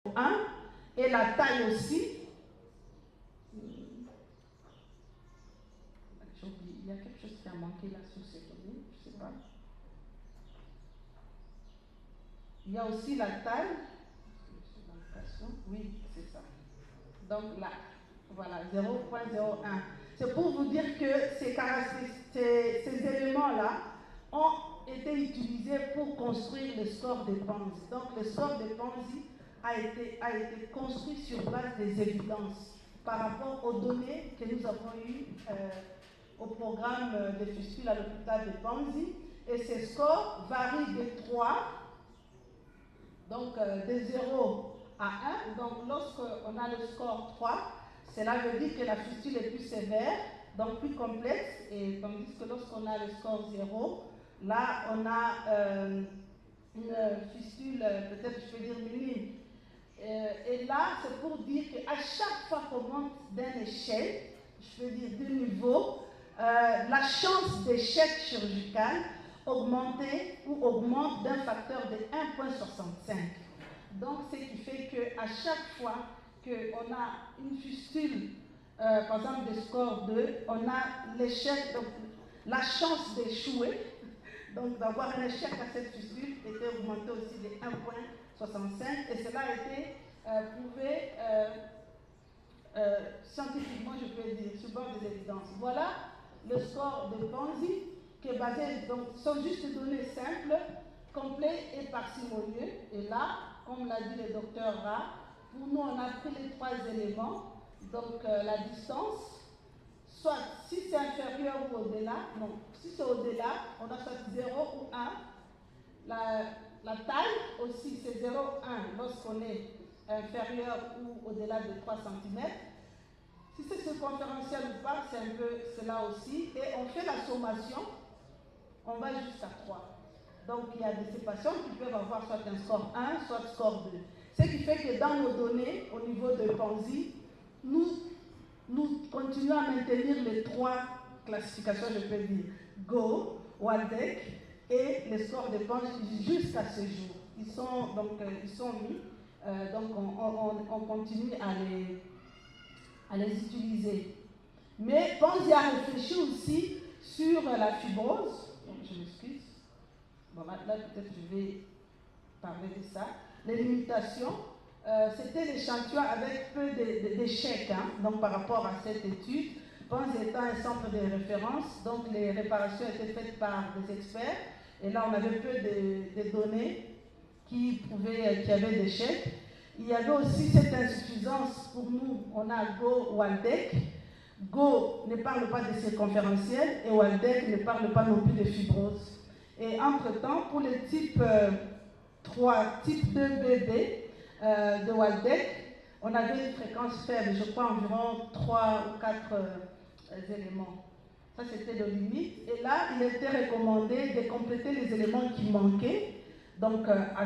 1 et la taille aussi. Il y a quelque chose qui a manqué là sur cette ligne, je ne sais pas. Il y a aussi la taille. Oui, c'est ça. Donc là, voilà, 0.01. C'est pour vous dire que ces éléments-là ont été utilisés pour construire le score de Ponzi. Donc le score de Ponzi a été construit sur base des évidences par rapport aux données que nous avons eues au programme de fistules à l'hôpital de Ponzi. Et ces scores varient de 3, donc de 0 à 1. Donc lorsqu'on a le score 3, cela veut dire que la fistule est plus sévère, donc plus complexe, et tandis que lorsqu'on a le score 0, là on a une fistule, peut-être je peux dire minime. Et là, c'est pour dire qu'à chaque fois qu'on monte d'un échelle, je peux dire de niveau, la chance d'échec chirurgical augmente d'un facteur de 1,65. Donc, ce qui fait qu'à chaque fois qu'on a une fistule, par exemple de score 2, on a l'échec, donc la chance d'échouer, donc d'avoir un échec à cette fistule, était augmentée aussi de 1,65, et cela a été prouvé scientifiquement, je peux dire, sur base des évidences. Voilà le score de Ponzi, qui est basé, donc, sont juste des données simples, complets et parcimonieux. Et là, comme l'a dit le docteur Ra, pour nous, on a pris les 3 éléments, donc la distance, soit si c'est inférieur ou au-delà, non, si c'est au-delà, on a soit 0 ou 1. La taille aussi, c'est 0, 1 lorsqu'on est inférieur ou au-delà de 3 cm. Si c'est circonférentiel ou pas, c'est un peu cela aussi. Et on fait la sommation, on va jusqu'à 3. Donc il y a des patients qui peuvent avoir soit un score 1, soit un score 2. Ce qui fait que dans nos données, au niveau de Ponzi, nous continuons à maintenir les 3 classifications, je peux dire, Go, Waldeck et les scores de Ponzi jusqu'à ce jour. Ils sont mis, donc on continue à les utiliser. Mais Ponzi a réfléchi aussi sur la fibrose. Donc je m'excuse. Bon, là peut-être je vais parler de ça. Les limitations, c'était l'échantillon avec peu d'échecs, donc par rapport à cette étude. Ponzi étant un centre de référence, donc les réparations étaient faites par des experts. Et là, on avait peu de données qui prouvaient qu'il y avait d'échecs. Il y avait aussi cette insuffisance pour nous. On a Go, Waldeck. Go ne parle pas de circonférentiel et Waldeck ne parle pas non plus de fibrose. Et entre-temps, pour le type 3, type 2BB de Waldeck, on avait une fréquence faible, je crois environ 3 ou 4 éléments. Ça, c'était le limite. Et là, il était recommandé de compléter les éléments qui manquaient donc, à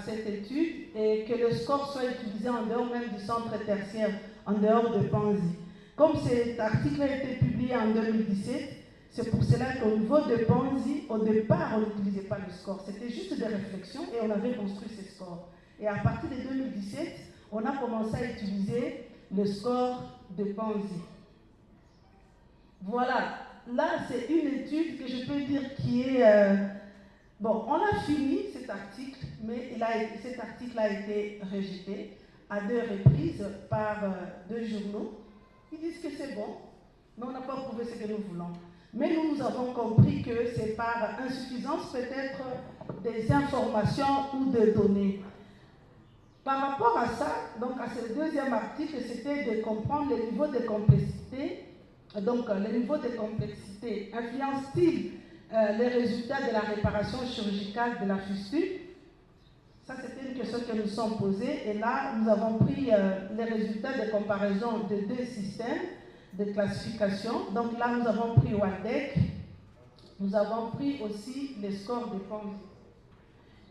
cette étude et que le score soit utilisé en dehors même du centre tertiaire, en dehors de Ponzi. Comme cet article a été publié en 2017, c'est pour cela qu'au niveau de Ponzi, au départ, on n'utilisait pas le score. C'était juste des réflexions et on avait construit ces scores. Et à partir de 2017, on a commencé à utiliser le score de Ponzi. Voilà. Là, c'est une étude que je peux dire qui est... bon, on a fini cet article, mais cet article a été rejeté à 2 reprises par 2 journaux. Ils disent que c'est bon, mais on n'a pas prouvé ce que nous voulons. Mais nous avons compris que c'est par insuffisance peut-être des informations ou de données. Par rapport à ça, donc à ce 2e article, c'était de comprendre le niveau de complexité. Donc le niveau de complexité influence-t-il les résultats de la réparation chirurgicale de la fistule? Ça, c'était une question que nous sommes posées. Et là, nous avons pris les résultats de comparaison de 2 systèmes de classification. Donc là, nous avons pris Waldeck. Nous avons pris aussi les scores de Ponzi.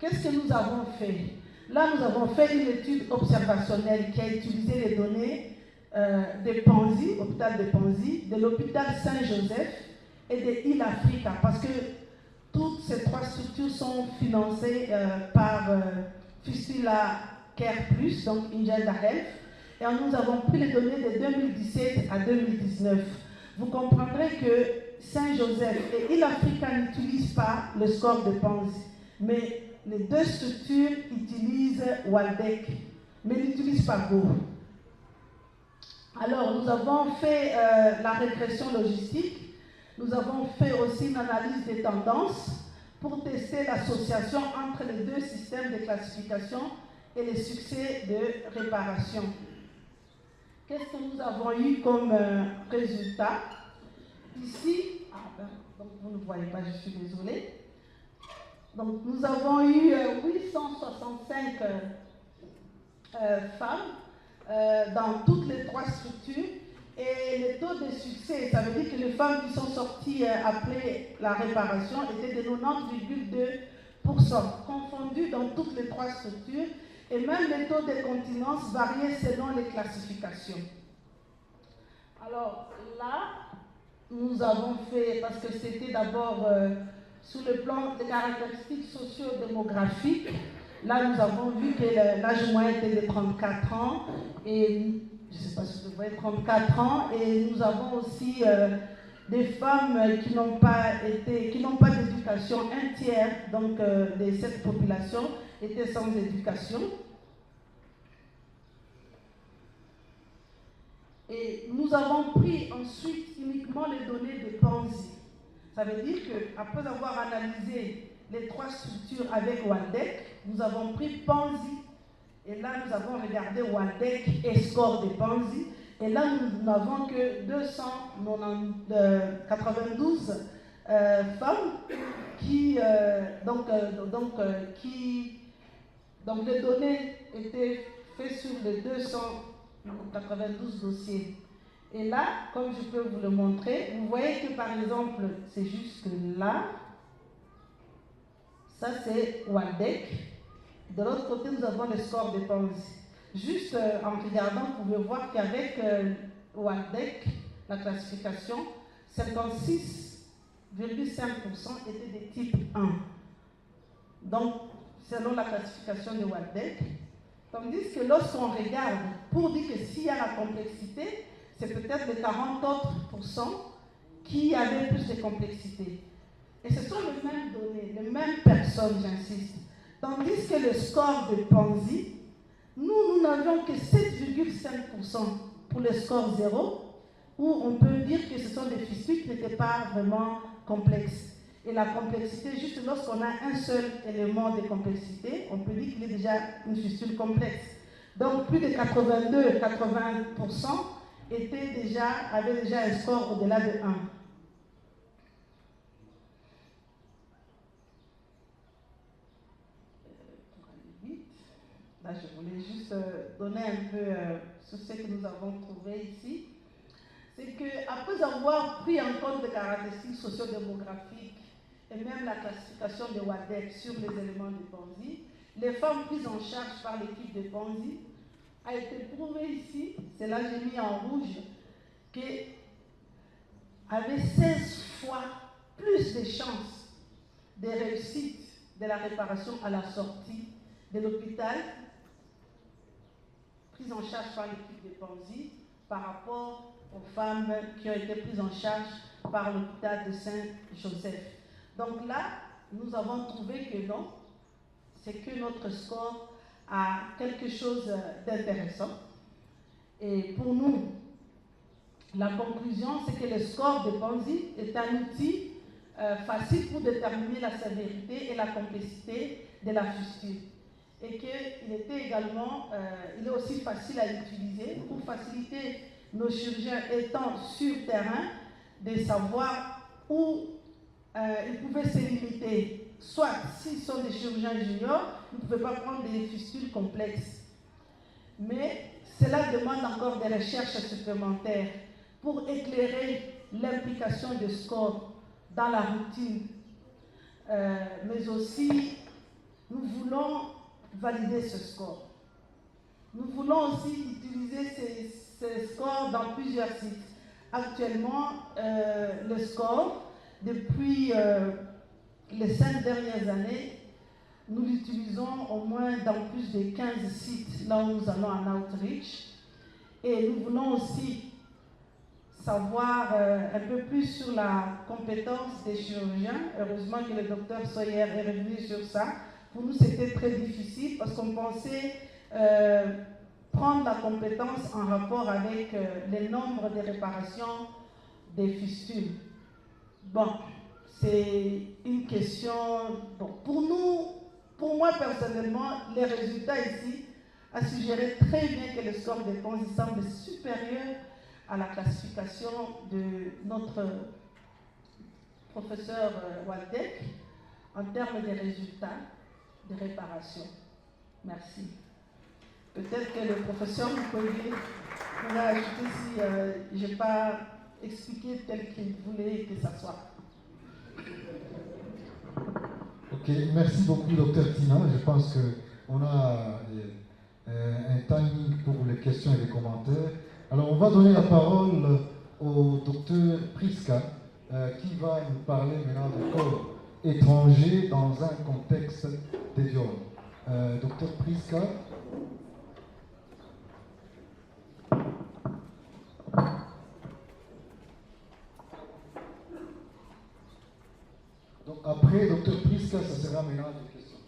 Qu'est-ce que nous avons fait? Là, nous avons fait une étude observationnelle qui a utilisé les données de Ponzi, hôpital de Ponzi, de l'hôpital Saint-Joseph et de Île Africa, parce que toutes ces 3 structures sont financées par Fistula Care Plus, donc Ingenda Health, et nous avons pris les données de 2017 à 2019. Vous comprendrez que Saint-Joseph et Île-Africa n'utilisent pas le score de Panzi, mais les deux structures utilisent Waldeck, mais n'utilisent pas Go. Alors, nous avons fait la régression logistique, nous avons fait aussi une analyse des tendances pour tester l'association entre les deux systèmes de classification et les succès de réparation. Qu'est-ce que nous avons eu comme résultat? Ici, donc vous ne voyez pas, je suis désolée. Donc nous avons eu 865 femmes dans toutes les trois structures et le taux de succès, ça veut dire que les femmes qui sont sorties après la réparation étaient de 90,2%, confondues dans toutes les trois structures, et même les taux de continence variaient selon les classifications. Alors là, nous avons fait, parce que c'était d'abord sous le plan des caractéristiques socio-démographiques, là nous avons vu que l'âge moyen était de 34 ans, et je ne sais pas si vous voyez, 34 ans, et nous avons aussi des femmes qui n'ont pas d'éducation, un tiers donc, de cette population était sans éducation. Et nous avons pris ensuite uniquement les données de Panzi. Ça veut dire qu'après avoir analysé les trois structures avec Waldeck, nous avons pris Panzi. Et là, nous avons regardé Waldeck et score de Panzi. Et là, nous n'avons que 292 femmes qui, donc les données étaient faites sur les 292 dossiers. Et là, comme je peux vous le montrer, vous voyez que par exemple, c'est jusque là, ça c'est Waldeck. De l'autre côté, nous avons le score de Panzi. Juste en regardant, vous pouvez voir qu'avec Waldeck, la classification, 56,5% étaient des types 1. Donc, selon la classification de Waldeck. Tandis que lorsqu'on regarde, pour dire que s'il y a la complexité, c'est peut-être les 40 autres % qui avaient plus de complexité. Et ce sont les mêmes données, les mêmes personnes, j'insiste. Tandis que le score de Panzi, nous n'avions que 7,5% pour le score 0, où on peut dire que ce sont des fistules qui n'étaient pas vraiment complexes. Et la complexité, juste lorsqu'on a un seul élément de complexité, on peut dire qu'il est déjà une fistule complexe. Donc plus de 82-80% avaient déjà un score au-delà de 1. Là, je voulais juste donner un peu sur ce que nous avons trouvé ici. C'est qu'après avoir pris en compte les caractéristiques socio-démographiques et même la classification de Waldeck sur les éléments de Panzi, les femmes prises en charge par l'équipe de Panzi a été prouvé ici, c'est là que j'ai mis en rouge, qu'elles avaient 16 fois plus de chances de réussite de la réparation à la sortie de l'hôpital prises en charge par l'équipe de Panzi par rapport aux femmes qui ont été prises en charge par l'hôpital de Saint-Joseph. Donc là, nous avons trouvé que non, c'est que notre score a quelque chose d'intéressant. Et pour nous, la conclusion, c'est que le score de Panzi est un outil facile pour déterminer la sévérité et la complexité de la fistule. Et qu'il était également, il est aussi facile à utiliser pour faciliter nos chirurgiens étant sur terrain de savoir où ils pouvaient se limiter. Soit, s'ils sont des chirurgiens juniors, ils ne pouvaient pas prendre des fistules complexes. Mais cela demande encore des recherches supplémentaires pour éclairer l'implication de score dans la routine. Mais aussi, nous voulons valider ce score. Nous voulons aussi utiliser ces scores dans plusieurs sites. Actuellement, le score, depuis les 5 dernières années, Nous l'utilisons au moins dans plus de 15 sites là où nous allons en outreach. Et nous voulons aussi savoir un peu plus sur la compétence des chirurgiens. Heureusement que le docteur Sawyer est revenu sur ça. Pour nous, c'était très difficile parce qu'on pensait prendre la compétence en rapport avec le nombre de réparations des fistules. Bon, c'est une question... Bon, pour moi personnellement, les résultats ici a suggéré très bien que le score des Ponzi semble supérieur à la classification de notre professeur Waldeck en termes de résultats de réparation. Merci. Peut-être que le professeur Mukwege pourrait ajouter si je n'ai pas expliqué tel qu'il voulait que ça soit. Ok, merci beaucoup, docteur Tina. Je pense qu'on a un timing pour les questions et les commentaires. Alors, on va donner la parole au docteur Priska, qui va nous parler maintenant du corps étranger dans un contexte de viol. Docteur Priska. Donc, après docteur Priska, ça sera maintenant des questions.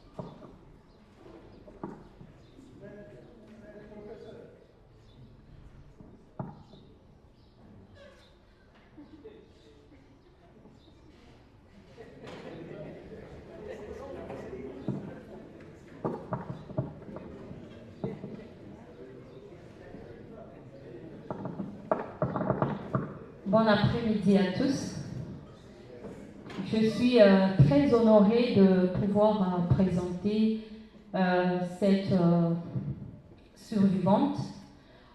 Bon après-midi à tous. Je suis très honorée de pouvoir présenter cette survivante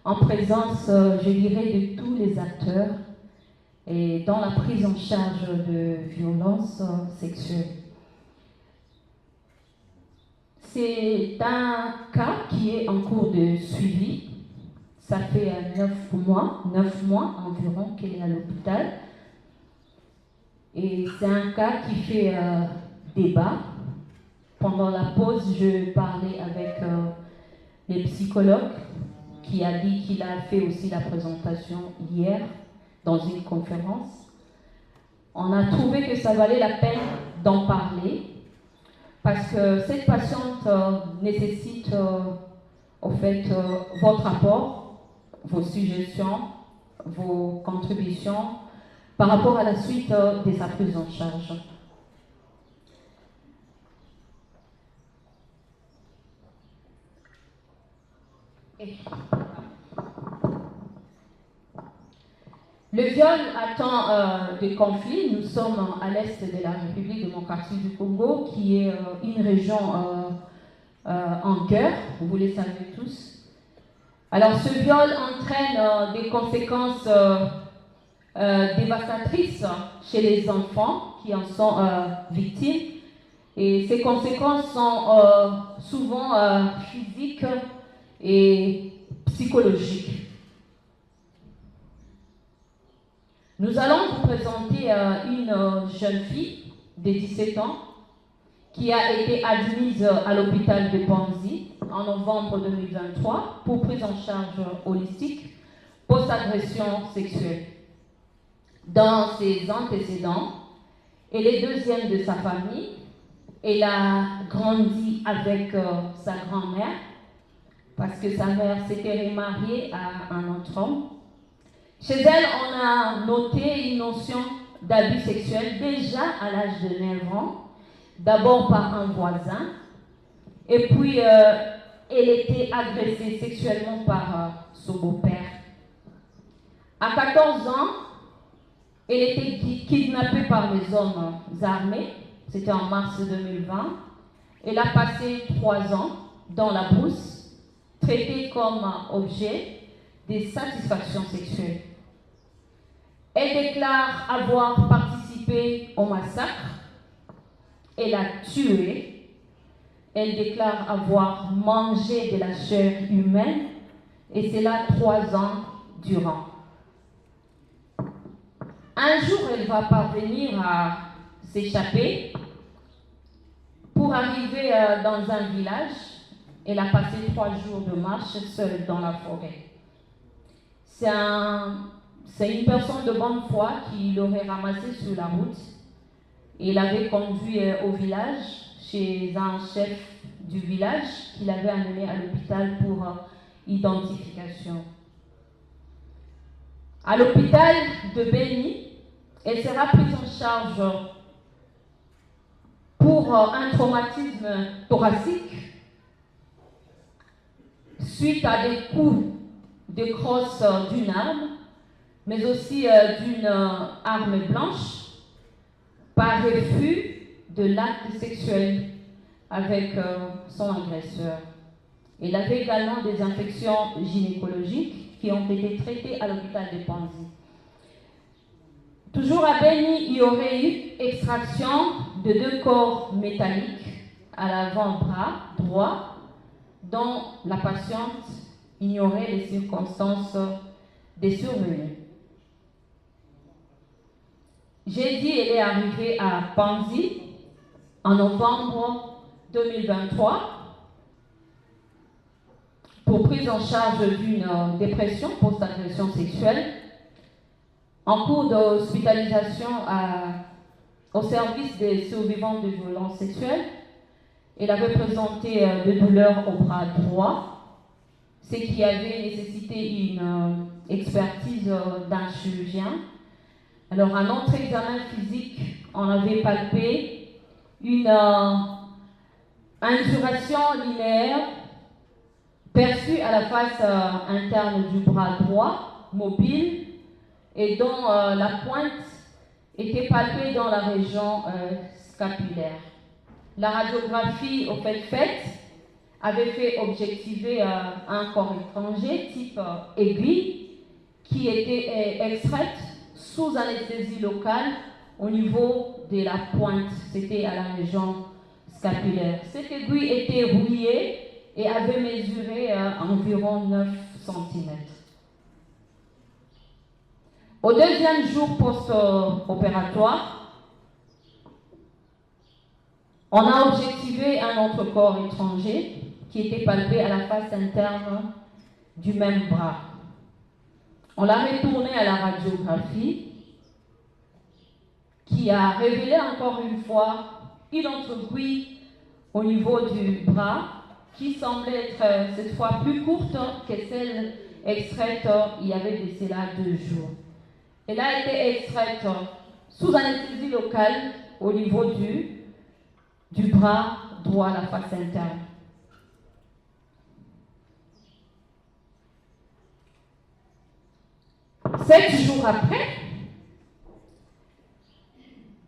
en présence, je dirais, de tous les acteurs et dans la prise en charge de violences sexuelles. C'est un cas qui est en cours de suivi. Ça fait 9 mois environ qu'elle est à l'hôpital. Et c'est un cas qui fait débat. Pendant la pause, je parlais avec les psychologues qui a dit qu'il a fait aussi la présentation hier dans une conférence. On a trouvé que ça valait la peine d'en parler parce que cette patiente nécessite au fait votre apport, vos suggestions, vos contributions par rapport à la suite de sa prise en charge. Le viol attend des conflits. Nous sommes à l'est de la République démocratique du Congo, qui est une région en guerre, vous le savez tous. Alors ce viol entraîne des conséquences dévastatrices chez les enfants qui en sont victimes. Et ces conséquences sont souvent physiques et psychologiques. Nous allons vous présenter une jeune fille de 17 ans qui a été admise à l'hôpital de Panzi en novembre 2023 pour prise en charge holistique post-agression sexuelle. Dans ses antécédents, elle est deuxième de sa famille. Elle a grandi avec sa grand-mère parce que sa mère s'était remariée à un autre homme. Chez elle, on a noté une notion d'abus sexuel déjà à l'âge de 9 ans, d'abord par un voisin, et puis elle était agressée sexuellement par son beau-père. À 14 ans, elle était kidnappée par les hommes armés, c'était en mars 2020. Elle a passé 3 ans dans la brousse, traitée comme objet des satisfactions sexuelles. Elle déclare avoir participé au massacre. Elle a tué. Elle déclare avoir mangé de la chair humaine. Et c'est là 3 ans durant. Un jour, elle va parvenir à s'échapper pour Pour arriver dans un village, elle a passé 3 jours de marche seule dans la forêt. C'est une personne de bonne foi qui l'aurait ramassé sur la route et l'avait conduit au village, chez un chef du village qui l'avait amené à l'hôpital pour identification. À l'hôpital de Beni, elle sera prise en charge pour un traumatisme thoracique suite à des coups de crosse d'une arme, mais aussi d'une arme blanche, par refus de l'acte sexuel avec son agresseur. Il avait également des infections gynécologiques qui ont été traitées à l'hôpital de Panzi. Toujours à Beni, il y aurait eu extraction de 2 corps métalliques à l'avant-bras droit, dont la patiente ignorait les circonstances des survenus. J'ai dit qu'elle est arrivée à Panzi en novembre 2023 pour prise en charge d'une dépression post-agression sexuelle en cours d'hospitalisation au service des survivants de violences sexuelles. Elle avait présenté de douleurs au bras droit, ce qui avait nécessité une expertise d'un chirurgien. Alors, à notre examen physique, on avait palpé une induration linéaire perçue à la face interne du bras droit, mobile, et dont la pointe était palpée dans la région scapulaire. La radiographie au fait faite avait fait objectiver un corps étranger type aiguille qui était extraite sous anesthésie locale au niveau de la pointe. C'était à la région scapulaire. Cette aiguille était rouillée et avait mesuré environ 9 cm. Au 2e jour post-opératoire, on a objectivé un autre corps étranger qui était palpé à la face interne du même bras. On l'a retourné à la radiographie qui a révélé encore une fois une autre aiguille au niveau du bras qui semblait être cette fois plus courte que celle extraite il y avait de cela 2 jours. Elle a été extraite sous anesthésie locale au niveau du bras droit à la face interne. Sept jours après,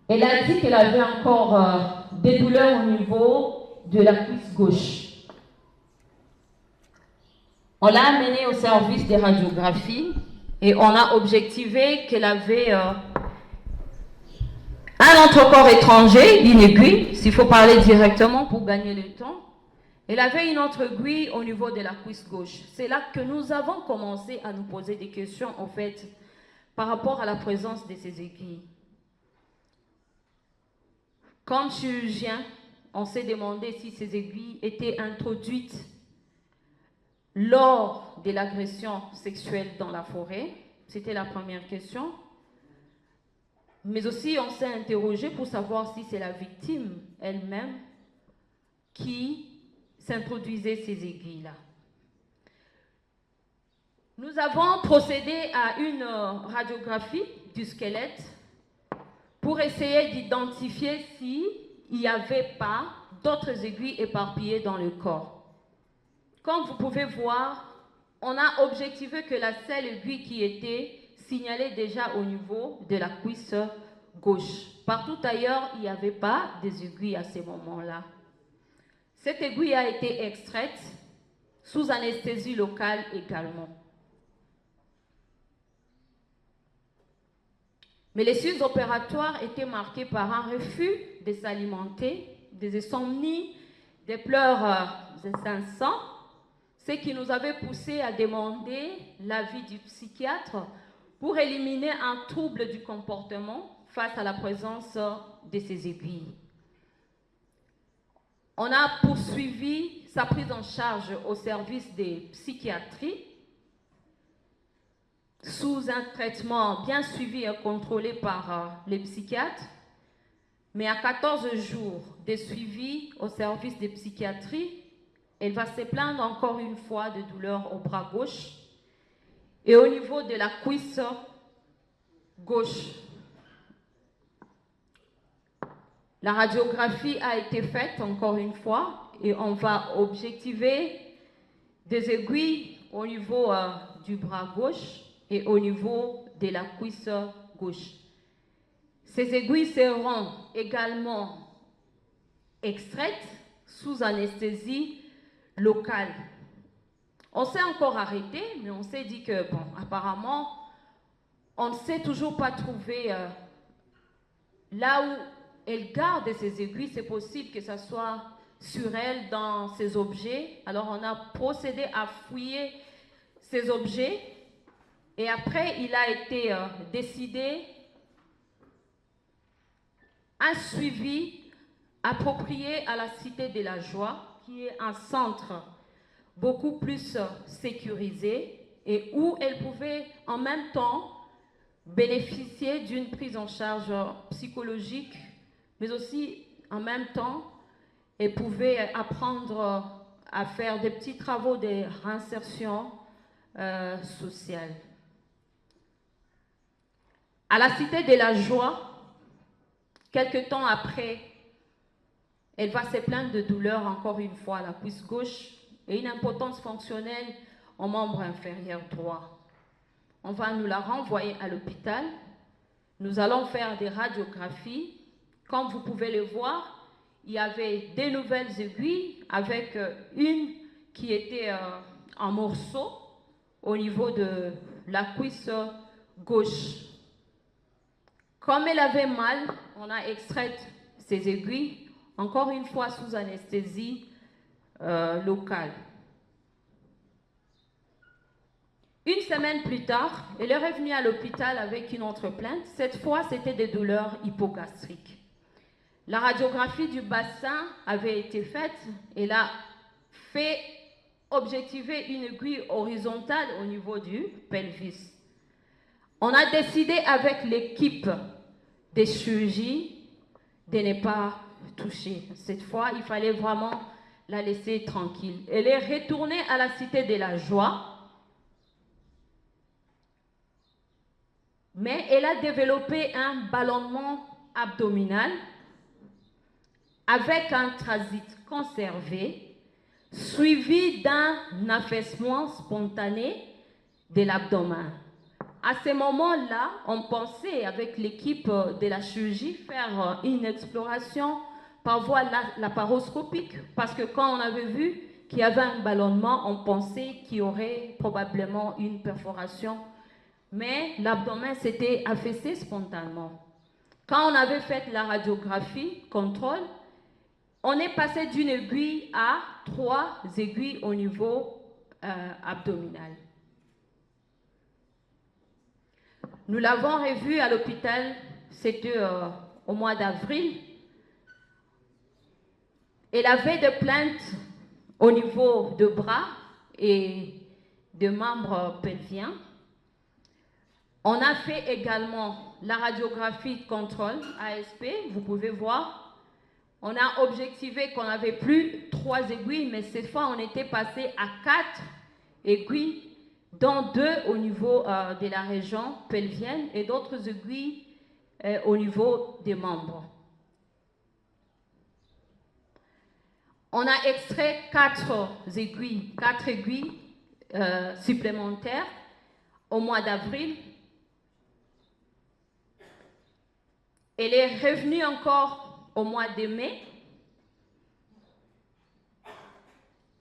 elle a dit qu'elle avait encore des douleurs au niveau de la cuisse gauche. On l'a amenée au service des radiographies et on a objectivé qu'elle avait un autre corps étranger, une aiguille, s'il faut parler directement pour gagner le temps. Elle avait une autre aiguille au niveau de la cuisse gauche. C'est là que nous avons commencé à nous poser des questions, en fait, par rapport à la présence de ces aiguilles. Comme chirurgien, on s'est demandé si ces aiguilles étaient introduites lors de l'agression sexuelle dans la forêt. C'était la première question. Mais aussi, on s'est interrogé pour savoir si c'est la victime elle-même qui s'introduisait ces aiguilles-là. Nous avons procédé à une radiographie du squelette pour essayer d'identifier s'il n'y avait pas d'autres aiguilles éparpillées dans le corps. Comme vous pouvez voir, on a objectivé que la seule aiguille qui était signalée déjà au niveau de la cuisse gauche. Partout ailleurs, il n'y avait pas des aiguilles à ce moment-là. Cette aiguille a été extraite sous anesthésie locale également. Mais les suites opératoires étaient marquées par un refus de s'alimenter, des insomnies, des pleurs incessants, ce qui nous avait poussé à demander l'avis du psychiatre pour éliminer un trouble du comportement face à la présence de ces aiguilles. On a poursuivi sa prise en charge au service des psychiatries sous un traitement bien suivi et contrôlé par les psychiatres. Mais à 14 jours de suivi au service des psychiatries, elle va se plaindre encore une fois de douleurs au bras gauche et au niveau de la cuisse gauche. La radiographie a été faite encore une fois et on va objectiver des aiguilles au niveau du bras gauche et au niveau de la cuisse gauche. Ces aiguilles seront également extraites sous anesthésie locale. On s'est encore arrêté, mais on s'est dit que, bon, apparemment, on ne s'est toujours pas trouvé là où elle garde ces aiguilles. C'est possible que ça soit sur elle, dans ses objets. Alors, on a procédé à fouiller ces objets. Et après, il a été décidé un suivi approprié à la Cité de la Joie, qui est un centre beaucoup plus sécurisé et où elle pouvait en même temps bénéficier d'une prise en charge psychologique, mais aussi en même temps, elle pouvait apprendre à faire des petits travaux de réinsertion sociale. À la Cité de la Joie, quelque temps après, elle va se plaindre de douleurs encore une fois à la cuisse gauche et une impotence fonctionnelle au membre inférieur droit. On va nous la renvoyer à l'hôpital. Nous allons faire des radiographies. Comme vous pouvez le voir, il y avait des nouvelles aiguilles avec une qui était en morceaux au niveau de la cuisse gauche. Comme elle avait mal, on a extrait ces aiguilles, encore une fois sous anesthésie locale. Une semaine plus tard, elle est revenue à l'hôpital avec une autre plainte. Cette fois, c'était des douleurs hypogastriques. La radiographie du bassin avait été faite. Elle a fait objectiver une aiguille horizontale au niveau du pelvis. On a décidé avec l'équipe des chirurgies de ne pas toucher. Cette fois, il fallait vraiment la laisser tranquille. Elle est retournée à la Cité de la Joie, mais elle a développé un ballonnement abdominal avec un transit conservé, suivi d'un affaissement spontané de l'abdomen. À ce moment-là, on pensait avec l'équipe de la chirurgie faire une exploration par voie laparoscopique, parce que quand on avait vu qu'il y avait un ballonnement, on pensait qu'il y aurait probablement une perforation, mais l'abdomen s'était affaissé spontanément. Quand on avait fait la radiographie, contrôle, on est passé d'une aiguille à 3 aiguilles au niveau abdominal. Nous l'avons revu à l'hôpital, c'était au mois d'avril. Elle avait des plaintes au niveau de bras et de membres pelviens. On a fait également la radiographie de contrôle ASP, vous pouvez voir. On a objectivé qu'on n'avait plus 3 aiguilles, mais cette fois on était passé à 4 aiguilles, dont 2 au niveau de la région pelvienne et d'autres aiguilles au niveau des membres. On a extrait 4 aiguilles supplémentaires au mois d'avril. Elle est revenue encore au mois de mai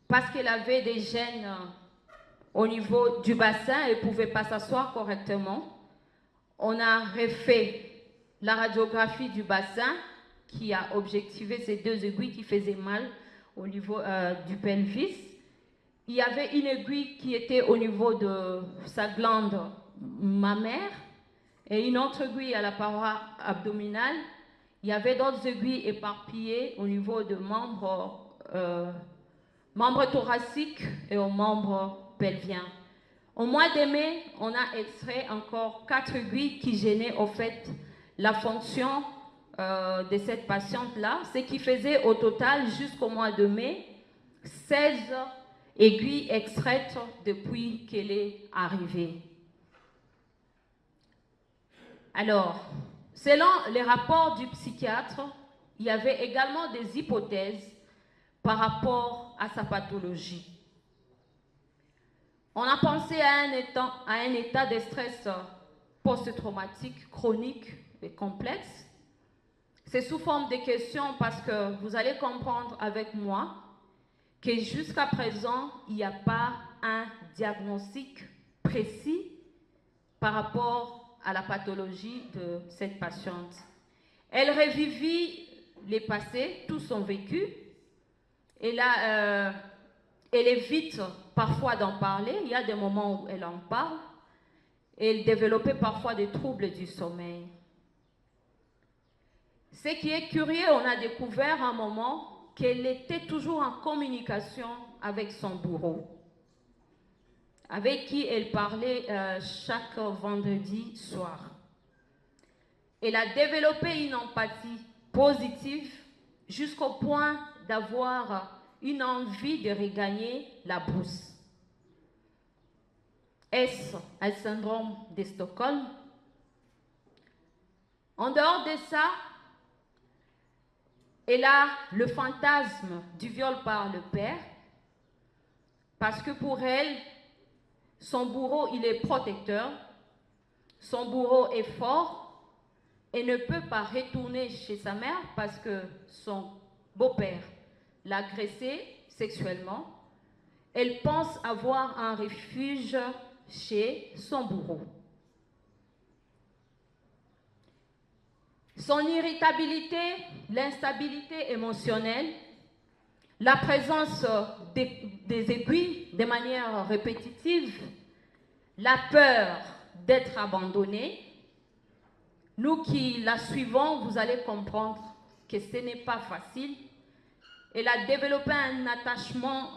parce qu'elle avait des gènes au niveau du bassin, elle ne pouvait pas s'asseoir correctement. On a refait la radiographie du bassin qui a objectivé ces 2 aiguilles qui faisaient mal au niveau du pelvis. Il y avait une aiguille qui était au niveau de sa glande mammaire et une autre aiguille à la paroi abdominale. Il y avait d'autres aiguilles éparpillées au niveau de membres membres thoraciques et aux membres pelviens. Au mois de mai, on a extrait encore 4 aiguilles qui gênaient au fait la fonction de cette patiente-là, ce qui faisait au total jusqu'au mois de mai 16 aiguilles extraites depuis qu'elle est arrivée. Alors, selon les rapports du psychiatre, il y avait également des hypothèses par rapport à sa pathologie. On a pensé à un état de stress post-traumatique chronique et complexe. C'est sous forme de questions parce que vous allez comprendre avec moi que jusqu'à présent, il n'y a pas un diagnostic précis par rapport à la pathologie de cette patiente. Elle revivit les passés, tout son vécu, et là, elle évite parfois d'en parler. Il y a des moments où elle en parle. Et elle développait parfois des troubles du sommeil. Ce qui est curieux, on a découvert à un moment qu'elle était toujours en communication avec son bourreau, avec qui elle parlait chaque vendredi soir. Elle a développé une empathie positive jusqu'au point d'avoir une envie de regagner la brousse. Est-ce un syndrome de Stockholm? En dehors de ça, elle a le fantasme du viol par le père, parce que pour elle, son bourreau, il est protecteur, son bourreau est fort et ne peut pas retourner chez sa mère parce que son beau-père l'a agressée sexuellement. Elle pense avoir un refuge chez son bourreau. Son irritabilité, l'instabilité émotionnelle, la présence des aiguilles de manière répétitive, la peur d'être abandonnée. Nous qui la suivons, vous allez comprendre que ce n'est pas facile. Elle a développé un attachement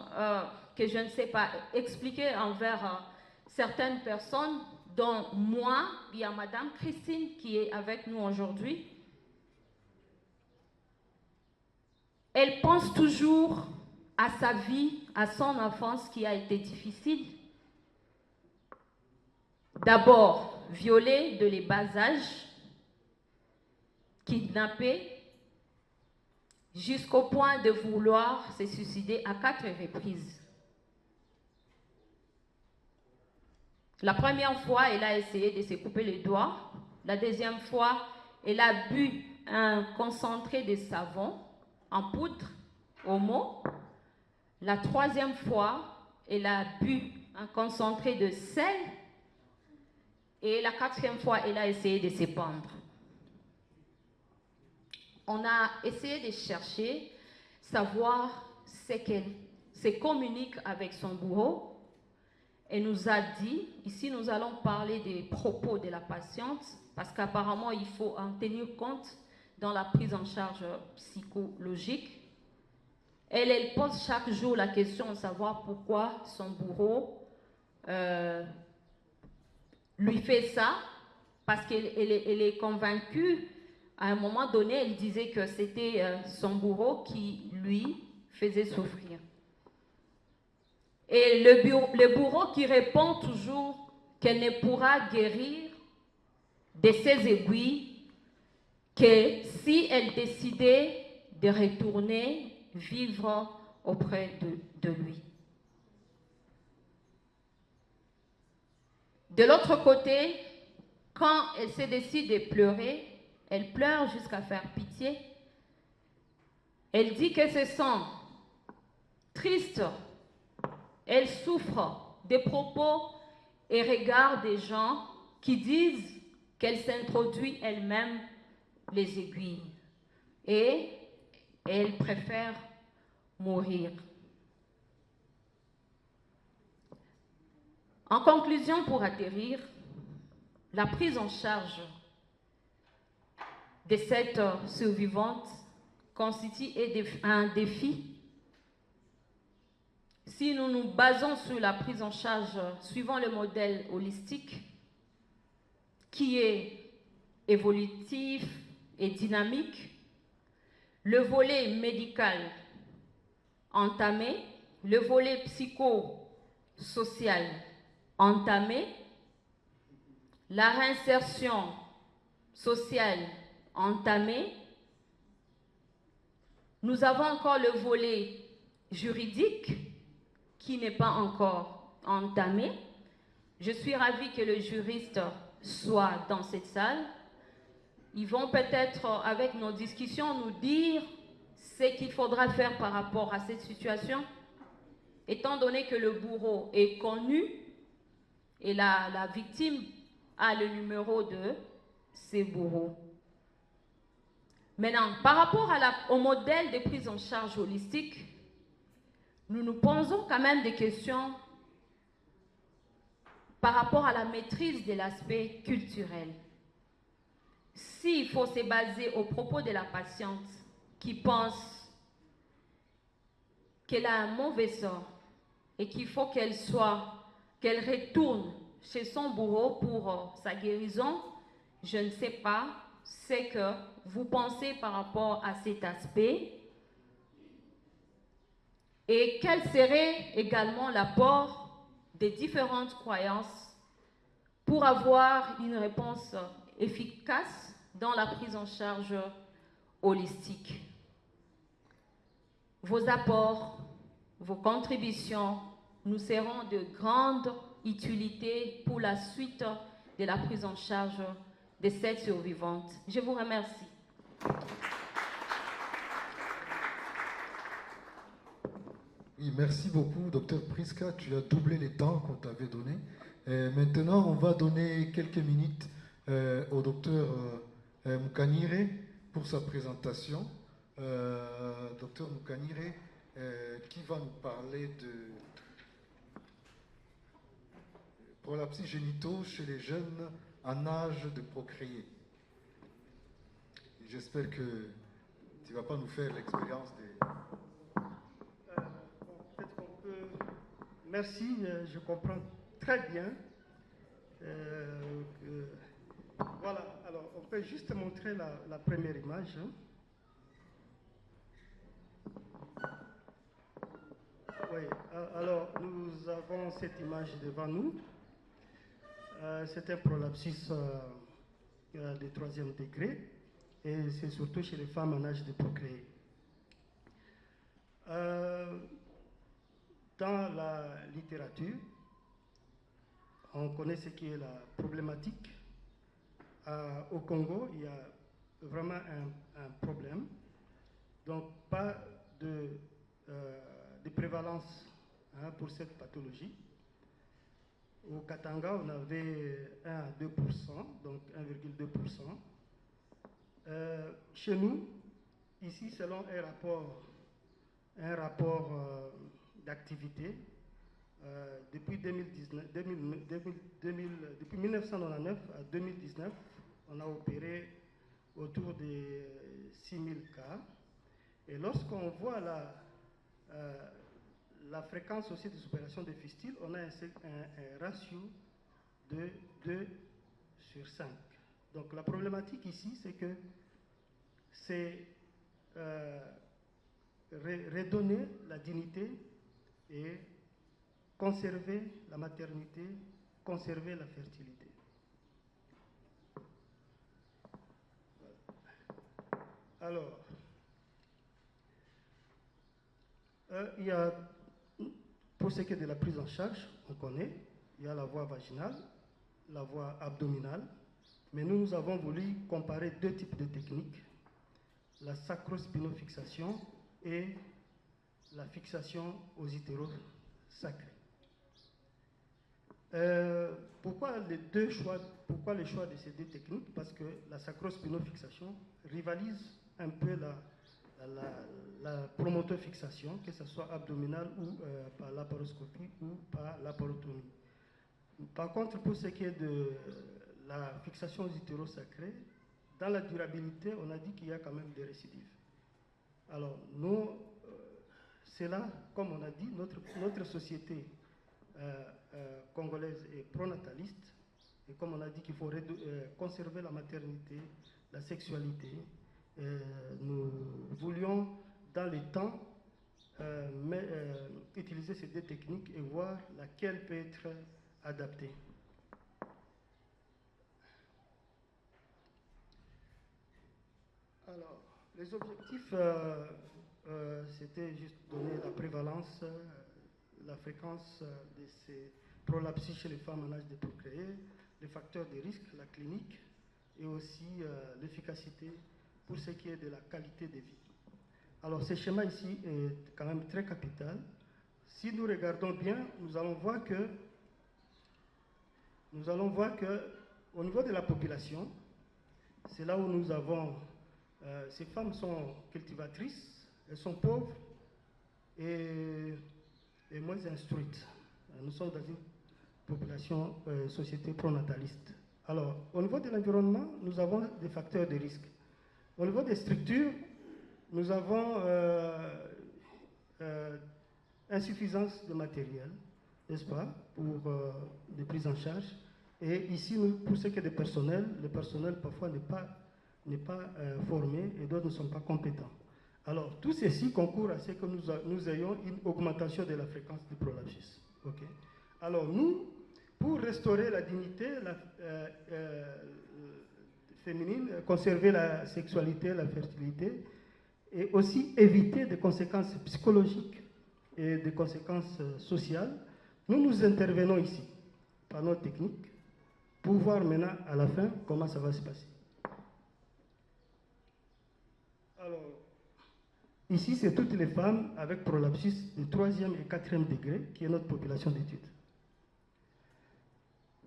que je ne sais pas expliquer envers certaines personnes, dont moi, il y a Madame Christine qui est avec nous aujourd'hui. Elle pense toujours à sa vie, à son enfance qui a été difficile. D'abord, violée de les bas âges, kidnappée, jusqu'au point de vouloir se suicider à 4 reprises. La première fois, elle a essayé de se couper les doigts. La deuxième fois, elle a bu un concentré de savon en poudre, Omo. La troisième fois, elle a bu un concentré de sel. Et la quatrième fois, elle a essayé de se pendre. On a essayé de chercher, savoir ce qu'elle se communique avec son bourreau. Elle nous a dit, ici nous allons parler des propos de la patiente, parce qu'apparemment il faut en tenir compte dans la prise en charge psychologique. Elle pose chaque jour la question de savoir pourquoi son bourreau lui fait ça, parce qu'elle est convaincue. À un moment donné, elle disait que c'était son bourreau qui lui faisait souffrir. Et le bourreau qui répond toujours qu'elle ne pourra guérir de ses aiguilles que si elle décidait de retourner vivre auprès de lui. De l'autre côté, quand elle se décide de pleurer, elle pleure jusqu'à faire pitié. Elle dit que se sent triste. Elle souffre des propos et regards des gens qui disent qu'elle s'introduit elle-même les aiguilles. Et elle préfère mourir. En conclusion, pour atterrir, la prise en charge de cette survivante constitue un défi si nous nous basons sur la prise en charge suivant le modèle holistique, qui est évolutif et dynamique, le volet médical entamé, le volet psychosocial entamé, la réinsertion sociale entamée, nous avons encore le volet juridique qui n'est pas encore entamé. Je suis ravie que le juriste soit dans cette salle. Ils vont peut-être, avec nos discussions, nous dire ce qu'il faudra faire par rapport à cette situation, étant donné que le bourreau est connu et la victime a le numéro de ses bourreaux. Maintenant, par rapport au modèle de prise en charge holistique, nous nous posons quand même des questions par rapport à la maîtrise de l'aspect culturel. S'il faut se baser au propos de la patiente qui pense qu'elle a un mauvais sort et qu'il faut qu'elle retourne chez son bourreau pour sa guérison, je ne sais pas ce que vous pensez par rapport à cet aspect et quel serait également l'apport des différentes croyances pour avoir une réponse efficace dans la prise en charge holistique. Vos apports, vos contributions nous seront de grande utilité pour la suite de la prise en charge de cette survivante. Je vous remercie. Oui, merci beaucoup, Dr Priska. Tu as doublé les temps qu'on t'avait donné. Maintenant, on va donner quelques minutes au docteur Mukanire pour sa présentation. Docteur Mukanire, qui va nous parler de prolapsus génitaux chez les jeunes en âge de procréer. J'espère que tu ne vas pas nous faire l'expérience des... Peut-être qu'on peut... Merci, je comprends très bien. Voilà, alors on peut juste montrer la première image. Oui, alors nous avons cette image devant nous. C'est un prolapsus de 3e degré et c'est surtout chez les femmes en âge de procréer. Dans la littérature, on connaît ce qui est la problématique. Au Congo, il y a vraiment un problème. Donc, pas de prévalence pour cette pathologie. Au Katanga, on avait 1 à 2%, donc 1,2%. Chez nous, ici, selon un rapport d'activité, depuis 1999 à 2019, on a opéré autour de 6000 cas. Et lorsqu'on voit la fréquence aussi des opérations de fistule, on a un ratio de 2/5. Donc la problématique ici, c'est que c'est redonner la dignité et conserver la maternité, conserver la fertilité. Alors, il y a, pour ce qui est de la prise en charge, on connaît, il y a la voie vaginale, la voie abdominale, mais nous avons voulu comparer 2 types de techniques, la sacrospinofixation et la fixation aux utérus sacrés. Pourquoi le choix de ces 2 techniques? Parce que la sacrospinofixation rivalise un peu la promotofixation, que ce soit abdominale ou par laparoscopie ou par laparotomie. Par contre, pour ce qui est de la fixation aux utérus sacrés, dans la durabilité, on a dit qu'il y a quand même des récidives. Alors, nous, c'est là, comme on a dit, notre société congolaise est pronataliste, et comme on a dit qu'il faut conserver la maternité, la sexualité, nous voulions dans les temps utiliser ces deux techniques et voir laquelle peut être adaptée. Alors, les objectifs, c'était juste donner la prévalence, la fréquence de ces prolapsus chez les femmes en âge de procréer, les facteurs de risque, la clinique, et aussi l'efficacité pour ce qui est de la qualité de vie. Alors, ce schéma ici est quand même très capital. Si nous regardons bien, nous allons voir que au niveau de la population, c'est là où nous avons ces femmes sont cultivatrices, elles sont pauvres et moins instruites. Nous sommes dans une population, société pronataliste. Alors, au niveau de l'environnement, nous avons des facteurs de risque. Au niveau des structures, nous avons insuffisance de matériel, n'est-ce pas, pour des prises en charge. Et ici, pour ce qui est des personnels, le personnel parfois n'est pas formé et d'autres ne sont pas compétents. Alors, tout ceci concourt à ce que nous ayons une augmentation de la fréquence du prolapsus. Okay. Alors, nous, pour restaurer la dignité féminine, conserver la sexualité, la fertilité, et aussi éviter des conséquences psychologiques et des conséquences sociales, nous intervenons ici par nos techniques pour voir maintenant à la fin comment ça va se passer. Alors, ici, c'est toutes les femmes avec prolapsus de 3e et 4e degré, qui est notre population d'études.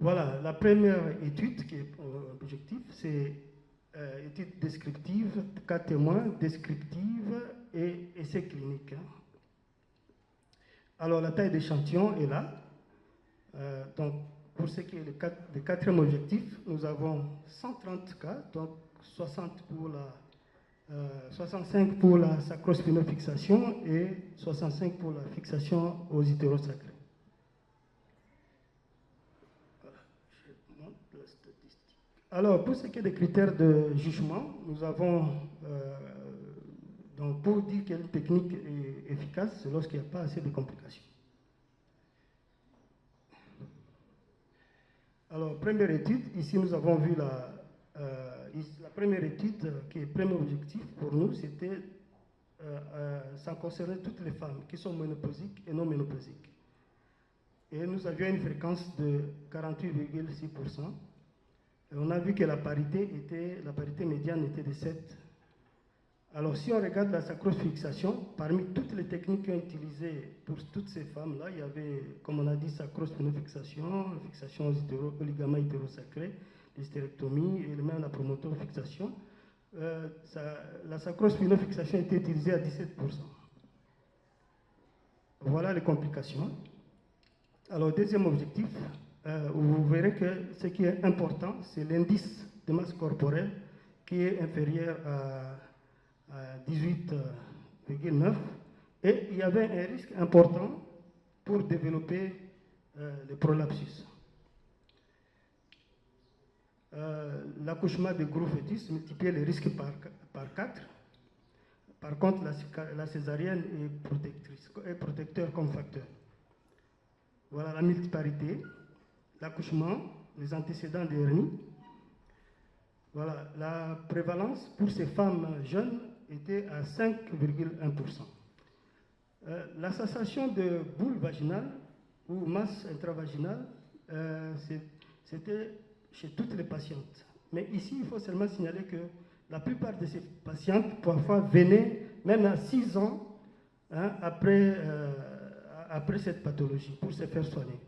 Voilà, la première étude qui est objectif, c'est étude descriptive, cas témoins, descriptive et essai clinique. Alors, la taille d'échantillon est là. Donc, pour ce qui est du 4e objectif, nous avons 130 cas, donc 65 pour la sacrospinofixation et 65 pour la fixation aux utérosacrés. Voilà, je montre la statistique. Alors, pour ce qui est des critères de jugement, nous avons, donc pour dire quelle technique est efficace, c'est lorsqu'il n'y a pas assez de complications. Alors, première étude, ici nous avons vu la première étude, qui est le premier objectif pour nous, c'était, ça concernait toutes les femmes qui sont ménopausiques et non ménopausiques. Et nous avions une fréquence de 48,6%. Et on a vu que la parité médiane était de 7. Alors, si on regarde la sacrosfixation, parmi toutes les techniques qui ont utilisées pour toutes ces femmes-là, il y avait, comme on a dit, sacrospinofixation, fixation aux ligaments hétérosacrés, l'hystérectomie et même la promotofixation. La sacrospinofixation était utilisée à 17%. Voilà les complications. Alors, deuxième objectif, vous verrez que ce qui est important, c'est l'indice de masse corporelle qui est inférieur à 18,9 et il y avait un risque important pour développer le prolapsus. L'accouchement de gros fœtus multipliait les risques par 4. Par contre, la césarienne est protecteur comme facteur. Voilà la multiparité, l'accouchement, les antécédents de hernie. Voilà, la prévalence pour ces femmes jeunes était à 5,1%. La sensation de boule vaginale ou masse intravaginale, c'était chez toutes les patientes. Mais ici, il faut seulement signaler que la plupart de ces patientes, parfois, venaient même à 6 ans après cette pathologie pour se faire soigner.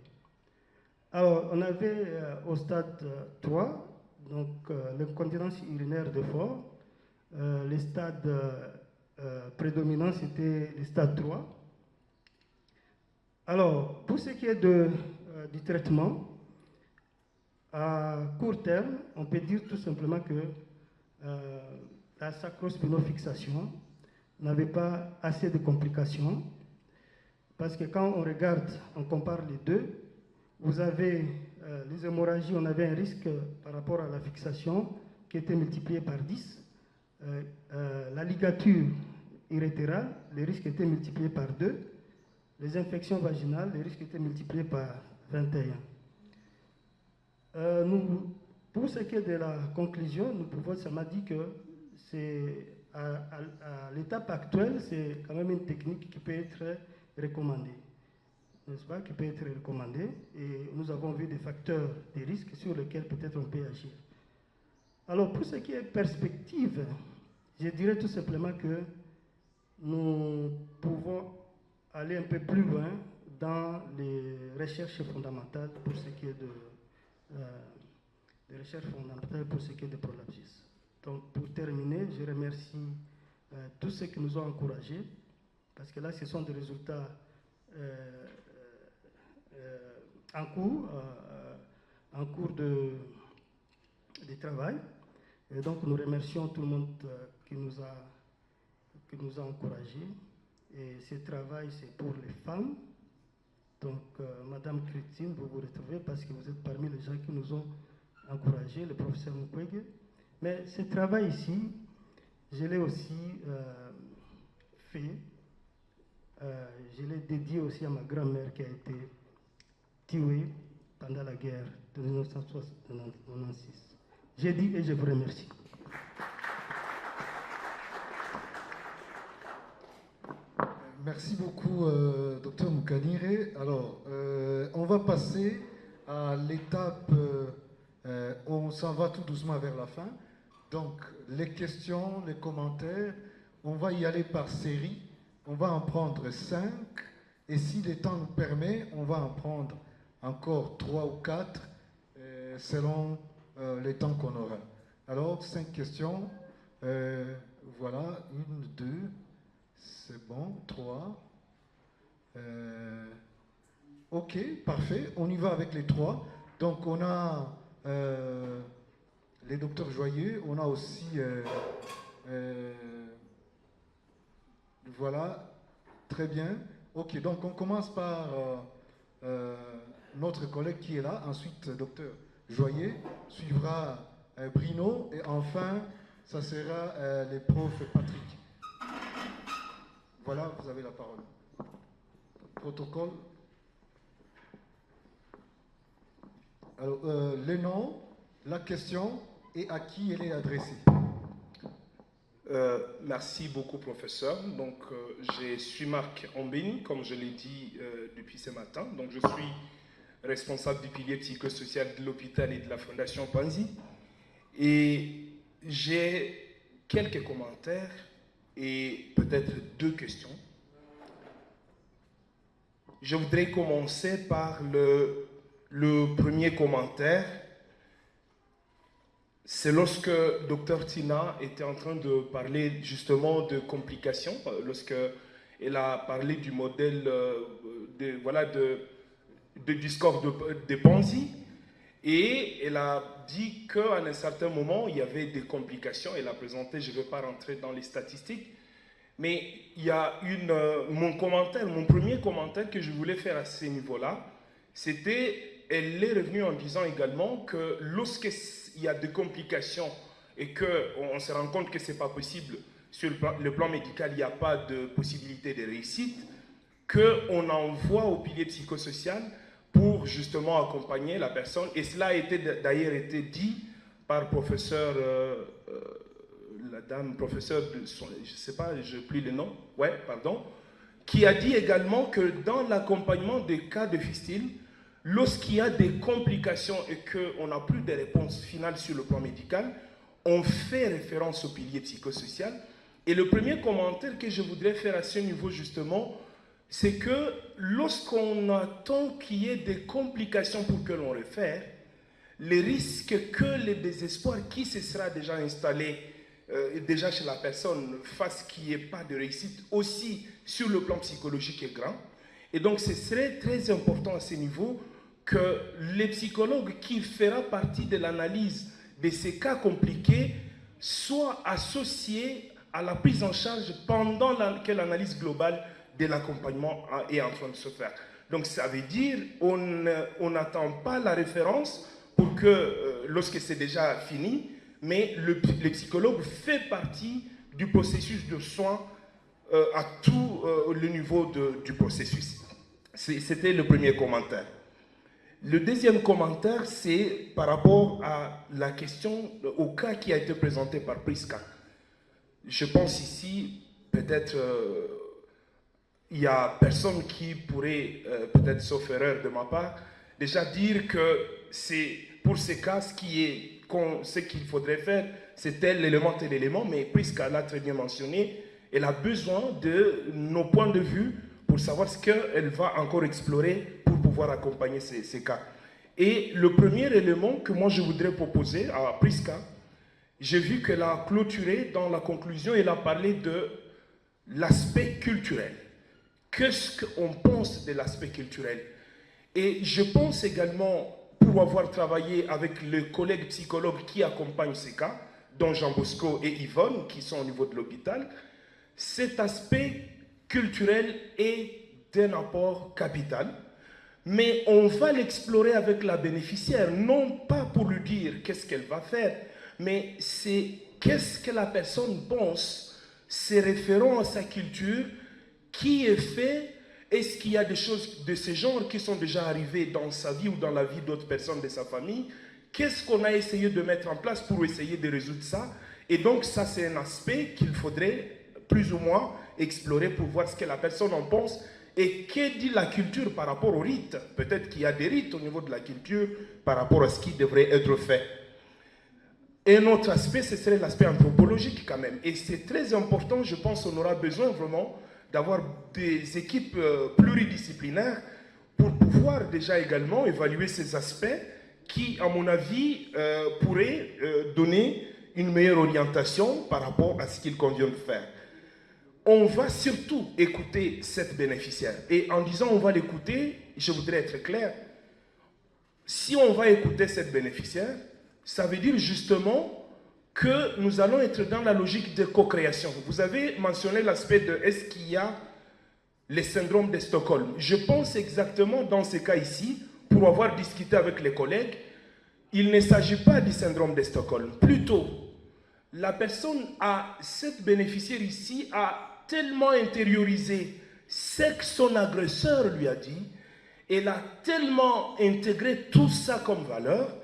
Alors, on avait au stade 3, donc l'incontinence urinaire de fort. Les stades prédominants, c'était les stades 3. Alors, pour ce qui est du traitement, à court terme, on peut dire tout simplement que la sacrospinofixation n'avait pas assez de complications parce que quand on regarde, on compare les deux, vous avez les hémorragies, on avait un risque par rapport à la fixation qui était multiplié par 10. La ligature urétérale, le risque était multiplié par 2. Les infections vaginales, le risque était multiplié par 21. Pour ce qui est de la conclusion, ça m'a dit que à l'étape actuelle, c'est quand même une technique qui peut être recommandée. N'est-ce pas, qui peut être recommandée. Et nous avons vu des facteurs de risque sur lesquels peut-être on peut agir. Alors, pour ce qui est perspective, je dirais tout simplement que nous pouvons aller un peu plus loin dans les recherches fondamentales pour ce qui est des recherches fondamentales pour ce qui est de prolapsus. Donc, pour terminer, je remercie tous ceux qui nous ont encouragés, parce que là, ce sont des résultats en cours de travail. Et donc, nous remercions tout le monde qui nous a encouragés. Et ce travail, c'est pour les femmes. Donc, Madame Christine, vous vous retrouvez parce que vous êtes parmi les gens qui nous ont encouragés, le professeur Mukwege. Mais ce travail ici, je l'ai aussi fait. Je l'ai dédié aussi à ma grand-mère qui a été tuée pendant la guerre de 1996. J'ai dit et je vous remercie. Merci beaucoup, Dr Mukanire. Alors, on va passer à l'étape où on s'en va tout doucement vers la fin. Donc, les questions, les commentaires, on va y aller par série. On va en prendre 5. Et si le temps nous permet, on va en prendre encore 3 ou 4 selon les temps qu'on aura. Alors, 5 questions. Voilà, 1, 2, c'est bon, 3. Ok, parfait. On y va avec les 3. Donc, on a les docteurs Joyeux, on a aussi... voilà, très bien. Ok, donc on commence par notre collègue qui est là, ensuite docteur Joyeux, suivra Bruno, et enfin, ça sera les profs Patrick. Voilà, vous avez la parole. Protocole. Alors, les noms, la question et à qui elle est adressée. Merci beaucoup, professeur. Donc, je suis Marc Ombeni, comme je l'ai dit depuis ce matin. Donc, je suis responsable du pilier psychosocial de l'hôpital et de la Fondation Panzi. Et j'ai quelques commentaires et peut-être 2 questions. Je voudrais commencer par le premier commentaire. C'est lorsque Dr Tina était en train de parler justement de complications, lorsqu'elle a parlé du modèle du score de Panzi, et elle a dit qu'à un certain moment, il y avait des complications. Elle a présenté, je ne vais pas rentrer dans les statistiques, mais il y a mon premier commentaire que je voulais faire à ce niveau-là, c'était, elle est revenue en disant également que lorsqu'il y a des complications et qu'on se rend compte que ce n'est pas possible, sur le plan médical, il n'y a pas de possibilité de réussite, qu'on envoie au pilier psychosocial pour justement accompagner la personne. Et cela a d'ailleurs été dit par professeur, la dame professeur, je ne sais pas, je n'ai plus le nom, qui a dit également que dans l'accompagnement des cas de fistule, lorsqu'il y a des complications et qu'on n'a plus de réponse finale sur le plan médical, on fait référence au pilier psychosocial. Et le premier commentaire que je voudrais faire à ce niveau justement, c'est que lorsqu'on attend qu'il y ait des complications pour que l'on réfère, les risques que le désespoir qui se sera déjà installé déjà chez la personne fasse qu'il n'y ait pas de réussite aussi sur le plan psychologique est grand. Et donc ce serait très important à ce niveau que les psychologues qui feront partie de l'analyse de ces cas compliqués soient associés à la prise en charge pendant que l'analyse globale de l'accompagnement est en train de se faire. Donc ça veut dire on n'attend pas la référence pour que, lorsque c'est déjà fini, mais le psychologue fait partie du processus de soins à tout le niveau du processus. C'était le premier commentaire. Le deuxième commentaire, c'est par rapport à la question, au cas qui a été présenté par Prisca. Je pense ici, peut-être, il n'y a personne qui pourrait, peut-être sauf erreur de ma part, déjà dire que c'est pour ces cas, ce qu'il faudrait faire, c'est tel élément, mais Prisca l'a très bien mentionné, elle a besoin de nos points de vue pour savoir ce qu'elle va encore explorer pour pouvoir accompagner ces cas. Et le premier élément que moi je voudrais proposer à Prisca, j'ai vu qu'elle a clôturé dans la conclusion, elle a parlé de l'aspect culturel. Qu'est-ce qu'on pense de l'aspect culturel? Et je pense également, pour avoir travaillé avec les collègues psychologues qui accompagnent ces cas, dont Jean Bosco et Yvonne, qui sont au niveau de l'hôpital, cet aspect culturel est d'un apport capital, mais on va l'explorer avec la bénéficiaire, non pas pour lui dire qu'est-ce qu'elle va faire, mais c'est qu'est-ce que la personne pense, c'est référent à sa culture, qui est fait, est-ce qu'il y a des choses de ce genre qui sont déjà arrivées dans sa vie ou dans la vie d'autres personnes de sa famille, qu'est-ce qu'on a essayé de mettre en place pour essayer de résoudre ça, et donc ça c'est un aspect qu'il faudrait plus ou moins explorer pour voir ce que la personne en pense et que dit la culture par rapport aux rites. Peut-être qu'il y a des rites au niveau de la culture par rapport à ce qui devrait être fait. Et un autre aspect, ce serait l'aspect anthropologique quand même. Et c'est très important, je pense qu'on aura besoin vraiment d'avoir des équipes pluridisciplinaires pour pouvoir déjà également évaluer ces aspects qui, à mon avis, pourraient donner une meilleure orientation par rapport à ce qu'il convient de faire. On va surtout écouter cette bénéficiaire. Et en disant on va l'écouter, je voudrais être clair. Si on va écouter cette bénéficiaire, ça veut dire justement que nous allons être dans la logique de co-création. Vous avez mentionné l'aspect de est-ce qu'il y a les syndromes de Stockholm. Je pense exactement dans ces cas ici, pour avoir discuté avec les collègues, il ne s'agit pas du syndrome de Stockholm. Plutôt, la personne, cette bénéficiaire ici, a tellement intériorisé ce que son agresseur lui a dit, elle a tellement intégré tout ça comme valeur,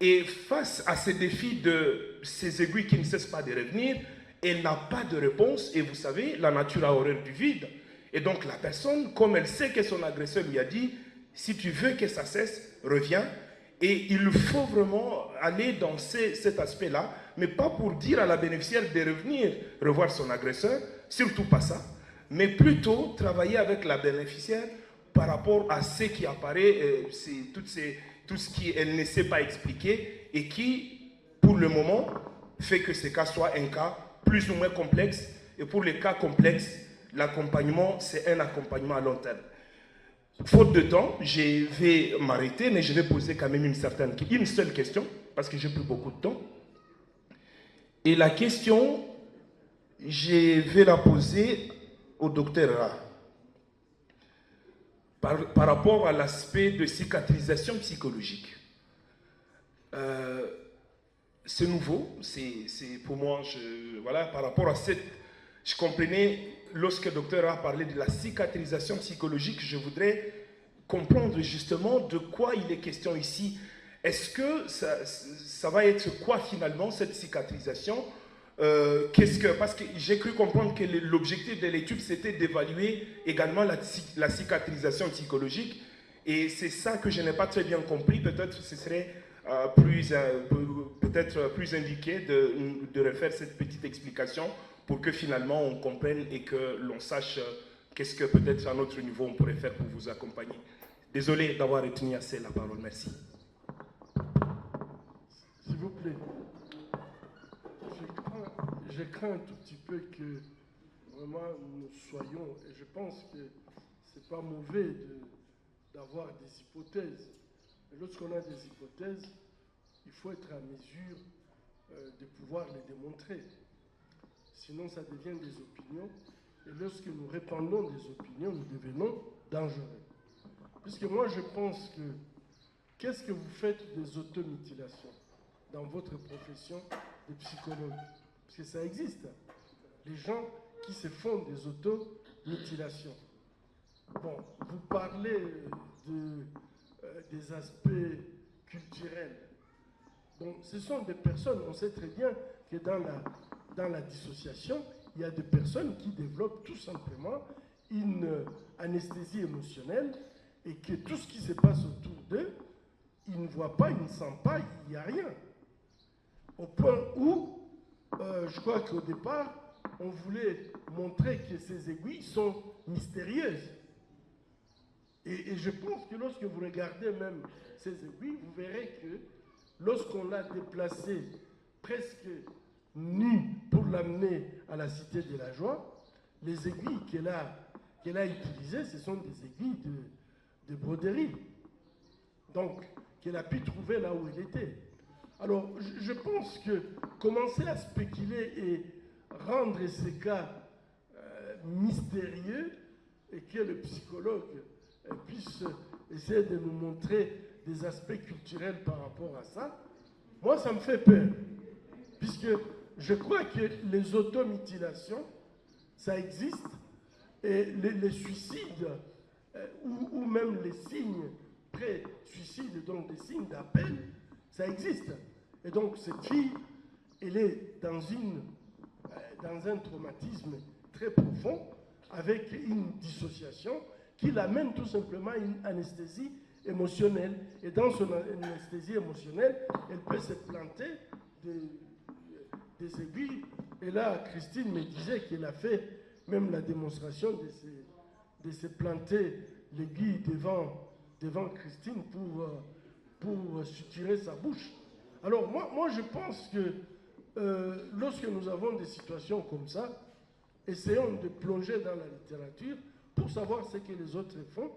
et face à ces défis de ces aiguilles qui ne cessent pas de revenir, elle n'a pas de réponse, et vous savez, la nature a horreur du vide. Et donc la personne, comme elle sait que son agresseur lui a dit, si tu veux que ça cesse, reviens. Et il faut vraiment aller dans cet aspect-là, mais pas pour dire à la bénéficiaire de revenir revoir son agresseur, surtout pas ça, mais plutôt travailler avec la bénéficiaire par rapport à ce qui apparaît, tout ce qu'elle ne sait pas expliquer et qui, pour le moment, fait que ce cas soit un cas plus ou moins complexe. Et pour les cas complexes, l'accompagnement, c'est un accompagnement à long terme. Faute de temps, je vais m'arrêter, mais je vais poser quand même une seule question, parce que j'ai plus beaucoup de temps. Et la question, je vais la poser au docteur Ra. Par rapport à l'aspect de cicatrisation psychologique. C'est nouveau, c'est pour moi, voilà, par rapport à je comprenais, lorsque le docteur a parlé de la cicatrisation psychologique, je voudrais comprendre justement de quoi il est question ici. Est-ce que ça va être quoi finalement cette cicatrisation? Parce que j'ai cru comprendre que l'objectif de l'étude c'était d'évaluer également la cicatrisation psychologique, et c'est ça que je n'ai pas très bien compris. Peut-être ce serait peut-être plus indiqué de refaire cette petite explication pour que finalement on comprenne et que l'on sache qu'est-ce que peut-être à notre niveau on pourrait faire pour vous accompagner. Désolé d'avoir retenu assez la parole, merci. S'il vous plaît, je crains un tout petit peu que vraiment nous soyons, et je pense que ce n'est pas mauvais d'avoir des hypothèses. Mais lorsqu'on a des hypothèses, il faut être à mesure de pouvoir les démontrer. Sinon, ça devient des opinions. Et lorsque nous répandons des opinions, nous devenons dangereux. Puisque moi, je pense que, qu'est-ce que vous faites des automutilations dans votre profession de psychologue? Parce que ça existe. Les gens qui se font des automutilations. Bon, vous parlez des aspects culturels. Donc, ce sont des personnes, on sait très bien que dans la dissociation, il y a des personnes qui développent tout simplement une anesthésie émotionnelle et que tout ce qui se passe autour d'eux, ils ne voient pas, ils ne sentent pas, il n'y a rien. Au point où, je crois qu'au départ, on voulait montrer que ces aiguilles sont mystérieuses. Et je pense que lorsque vous regardez même ces aiguilles, vous verrez que lorsqu'on l'a déplacé presque nu pour l'amener à la Cité de la Joie, les aiguilles qu'elle a utilisées, ce sont des aiguilles de broderie. Donc, qu'elle a pu trouver là où elle était. Alors, je pense que commencer à spéculer et rendre ces cas mystérieux et que le psychologue puisse essayer de nous montrer des aspects culturels par rapport à ça, moi, ça me fait peur. Puisque je crois que les automutilations, ça existe, et les suicides, ou même les signes pré-suicide, donc des signes d'appel, ça existe. Et donc cette fille, elle est dans un traumatisme très profond, avec une dissociation qui l'amène tout simplement à une anesthésie émotionnelle. Et dans son anesthésie émotionnelle, elle peut se planter des aiguilles. Et là, Christine me disait qu'elle a fait même la démonstration de se planter l'aiguille devant Christine pour suturer sa bouche. Alors moi je pense que lorsque nous avons des situations comme ça, essayons de plonger dans la littérature pour savoir ce que les autres font,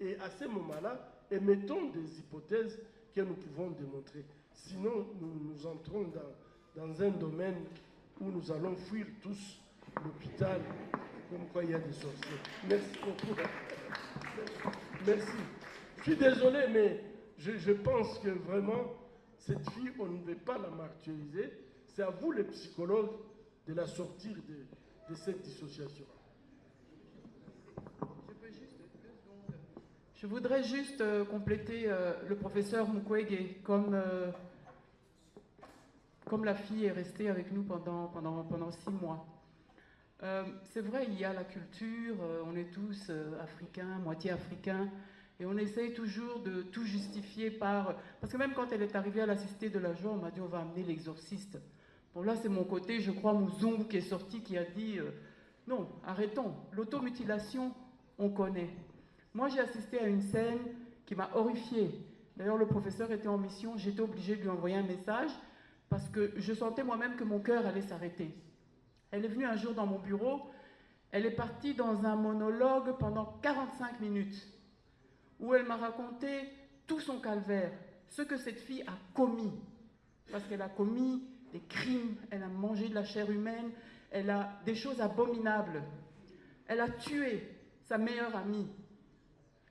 et à ce moment-là, émettons des hypothèses que nous pouvons démontrer. Sinon, nous entrons dans un domaine où nous allons fuir tous l'hôpital, comme quoi il y a des sorciers. Merci beaucoup. Merci. Je suis désolé, mais je pense que vraiment, cette fille, on ne veut pas la martyriser. C'est à vous, les psychologues, de la sortir de cette dissociation. Je voudrais juste compléter le professeur Mukwege, comme la fille est restée avec nous pendant 6 mois. C'est vrai, il y a la culture, on est tous africains, moitié africains, et on essaye toujours de tout justifier par... Parce que même quand elle est arrivée à la Cité de la Joie, on m'a dit on va amener l'exorciste. Bon là c'est mon côté, je crois, Mouzongo qui est sorti, qui a dit non, arrêtons, l'automutilation, on connaît. Moi j'ai assisté à une scène qui m'a horrifiée. D'ailleurs le professeur était en mission, j'étais obligée de lui envoyer un message, parce que je sentais moi-même que mon cœur allait s'arrêter. Elle est venue un jour dans mon bureau, elle est partie dans un monologue pendant 45 minutes, où elle m'a raconté tout son calvaire, ce que cette fille a commis, parce qu'elle a commis des crimes, elle a mangé de la chair humaine, elle a des choses abominables. Elle a tué sa meilleure amie,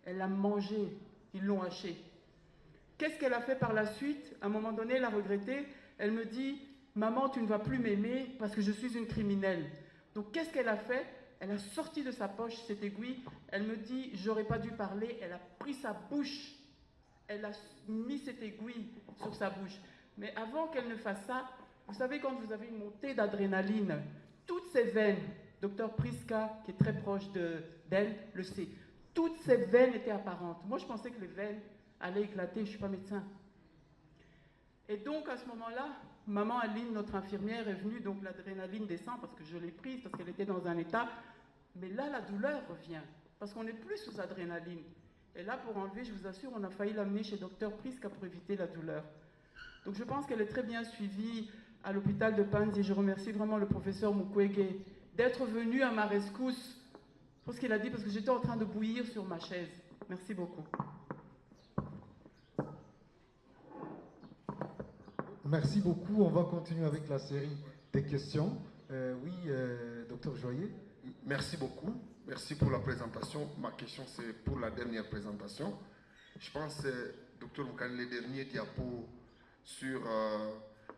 elle l'a mangée, ils l'ont hachée. Qu'est-ce qu'elle a fait par la suite? À un moment donné, elle a regretté, elle me dit... Maman, tu ne vas plus m'aimer parce que je suis une criminelle. Donc, qu'est-ce qu'elle a fait? Elle a sorti de sa poche cette aiguille. Elle me dit, j'aurais pas dû parler. Elle a pris sa bouche. Elle a mis cette aiguille sur sa bouche. Mais avant qu'elle ne fasse ça, vous savez, quand vous avez une montée d'adrénaline, toutes ces veines, docteur Priska, qui est très proche d'elle, le sait, toutes ces veines étaient apparentes. Moi, je pensais que les veines allaient éclater. Je ne suis pas médecin. Et donc, à ce moment-là, maman Aline, notre infirmière, est venue, donc l'adrénaline descend parce que je l'ai prise, parce qu'elle était dans un état. Mais là, la douleur revient, parce qu'on n'est plus sous adrénaline. Et là, pour enlever, je vous assure, on a failli l'amener chez Dr Priska pour éviter la douleur. Donc je pense qu'elle est très bien suivie à l'hôpital de Panzi. Je remercie vraiment le professeur Mukwege d'être venu à ma rescousse pour ce qu'il a dit, parce que j'étais en train de bouillir sur ma chaise. Merci beaucoup. Merci beaucoup. On va continuer avec la série des questions. Oui, docteur Joyer, Merci beaucoup. Merci pour la présentation. Ma question, c'est pour la dernière présentation. Je pense, Dr Moukani, les derniers diapos sur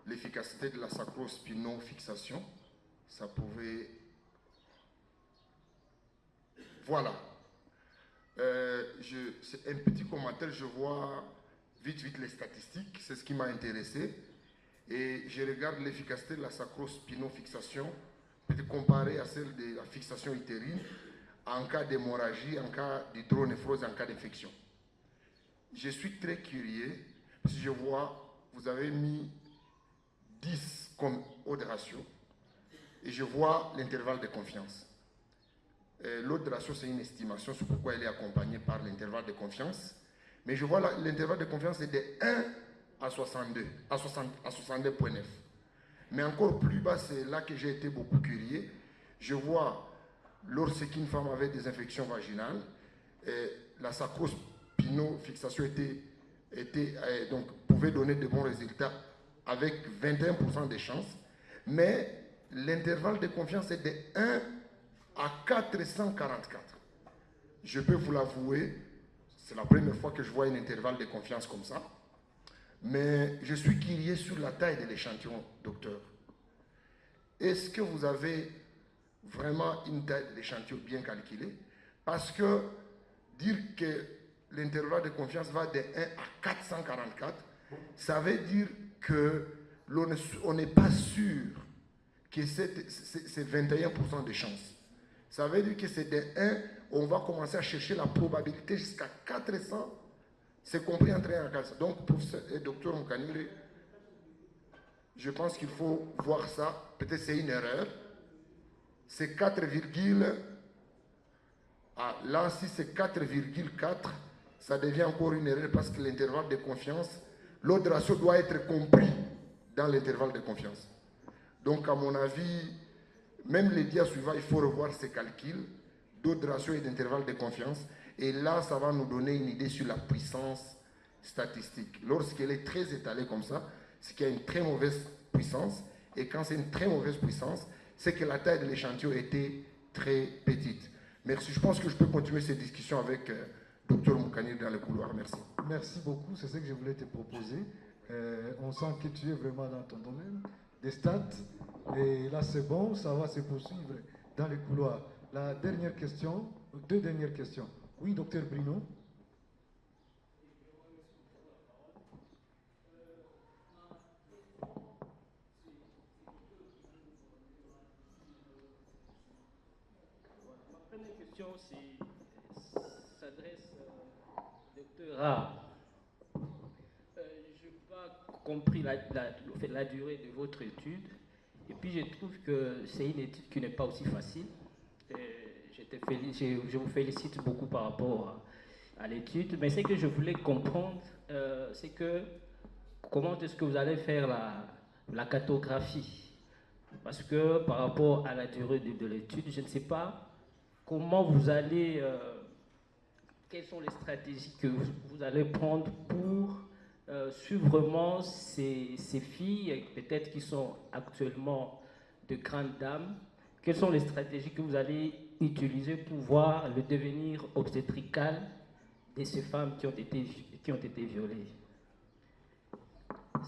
l'efficacité de la sacro-spino-fixation, ça pouvait... Voilà. C'est un petit commentaire, je vois vite les statistiques, c'est ce qui m'a intéressé. Et je regarde l'efficacité de la sacro-spino-fixation, peut-être comparée à celle de la fixation utérine, en cas d'hémorragie, en cas d'hydronéphrose, en cas d'infection. Je suis très curieux, parce que je vois, vous avez mis 10 comme haut de ratio, et je vois l'intervalle de confiance. L'autre de ratio, c'est une estimation, c'est pourquoi elle est accompagnée par l'intervalle de confiance. Mais je vois l'intervalle de confiance est de 1 à 62, à 62,9. Mais encore plus bas, c'est là que j'ai été beaucoup curieux. Je vois, lorsqu'une femme avait des infections vaginales, la sacro-spino-fixation donc, pouvait donner de bons résultats avec 21% de chances. Mais l'intervalle de confiance est de 1 à 444. Je peux vous l'avouer, c'est la première fois que je vois un intervalle de confiance comme ça. Mais je suis curieux sur la taille de l'échantillon, docteur. Est-ce que vous avez vraiment une taille de l'échantillon bien calculée? Parce que dire que l'intervalle de confiance va de 1 à 444, ça veut dire qu'on n'est pas sûr que c'est 21% de chance. Ça veut dire que c'est de 1, on va commencer à chercher la probabilité jusqu'à 400. C'est compris entre 1 et 400. Donc, professeur et docteur Moukani, je pense qu'il faut voir ça. Peut-être c'est une erreur. C'est 4, là, si c'est 4,4, ça devient encore une erreur parce que l'intervalle de confiance, l'autre ratio doit être compris dans l'intervalle de confiance. Donc, à mon avis, même les dias suivants, il faut revoir ces calculs d'autres ratios et d'intervalle de confiance. Et là, ça va nous donner une idée sur la puissance statistique. Lorsqu'elle est très étalée comme ça, c'est qu'il y a une très mauvaise puissance. Et quand c'est une très mauvaise puissance, c'est que la taille de l'échantillon était très petite. Merci. Je pense que je peux continuer cette discussion avec Dr Moukani dans le couloir. Merci. Merci beaucoup. C'est ce que je voulais te proposer. On sent que tu es vraiment dans ton domaine des stats. Et là, c'est bon, ça va se poursuivre dans les couloirs. La dernière question, deux dernières questions. Oui, docteur Bruno. Ma première question s'adresse au docteur A. Je n'ai pas compris la durée de votre étude. Et puis je trouve que c'est une étude qui n'est pas aussi facile. Je vous félicite beaucoup par rapport à l'étude. Mais ce que je voulais comprendre, c'est que comment est-ce que vous allez faire la cartographie? Parce que par rapport à la durée de l'étude, je ne sais pas comment vous allez... quelles sont les stratégies que vous allez prendre pour suivre vraiment ces filles, peut-être qui sont actuellement de grandes dames. Quelles sont les stratégies que vous allez utiliser pour voir le devenir obstétrical de ces femmes qui ont été violées?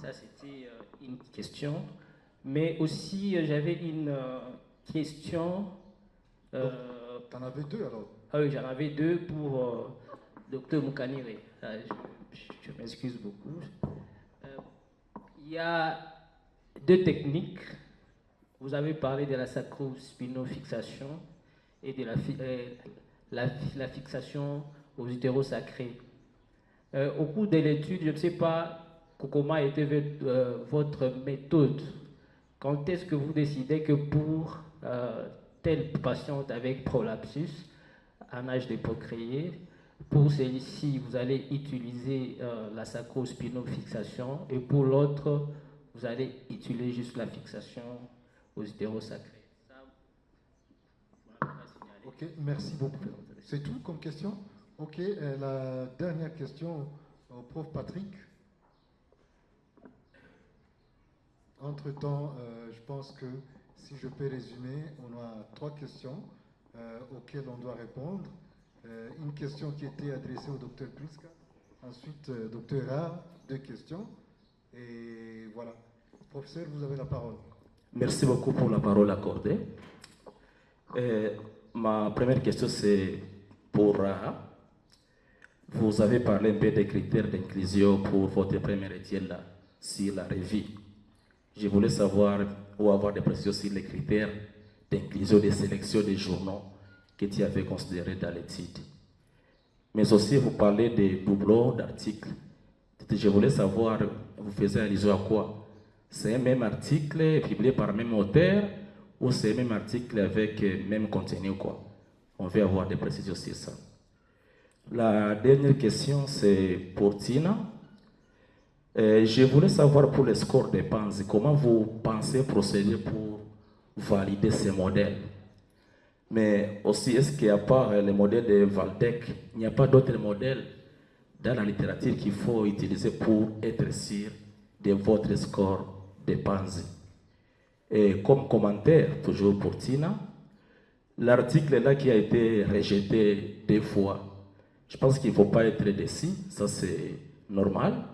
Ça, c'était une question. Mais aussi, j'avais une question... T'en avais deux alors? Ah oui, j'en avais deux pour Dr Moukani. Je m'excuse beaucoup. Il y a deux techniques. Vous avez parlé de la sacro-spino-fixation et de la fixation aux utéraux sacrés. Au cours de l'étude, je ne sais pas comment a été votre méthode. Quand est-ce que vous décidez que pour telle patiente avec prolapsus, en âge de procréer, pour celle-ci, vous allez utiliser la sacro-spino-fixation et pour l'autre, vous allez utiliser juste la fixation aux utéraux sacrés. Ok, merci beaucoup. C'est tout comme question? Ok, la dernière question au prof Patrick. Entre-temps, je pense que si je peux résumer, on a 3 questions. auxquelles on doit répondre. Une question qui était adressée au docteur Priska, ensuite docteur Ra, 2 questions. Et voilà. Professeur, vous avez la parole. Merci beaucoup pour la parole accordée. Ma première question, c'est pour Raha. Vous avez parlé un peu des critères d'inclusion pour votre première étude là, sur la revue. Je voulais savoir ou avoir des précisions sur les critères d'inclusion des sélections des journaux que tu avais considérés dans l'étude. Mais aussi, vous parlez des doublons d'articles. Je voulais savoir, vous faisiez allusion à quoi? C'est un même article publié par le même auteur ou c'est un même article avec même contenu ou quoi? On veut avoir des précisions sur ça. La dernière question, c'est pour Tina. Je voulais savoir pour le score des PANS, comment vous pensez procéder pour valider ces modèles? Mais aussi, est-ce qu'il n'y a pas le modèle de Valdec, il n'y a pas d'autres modèles dans la littérature qu'il faut utiliser pour être sûr de votre score de PANS? Et comme commentaire, toujours pour Tina, l'article là qui a été rejeté 2 fois, je pense qu'il ne faut pas être déçu, ça c'est normal.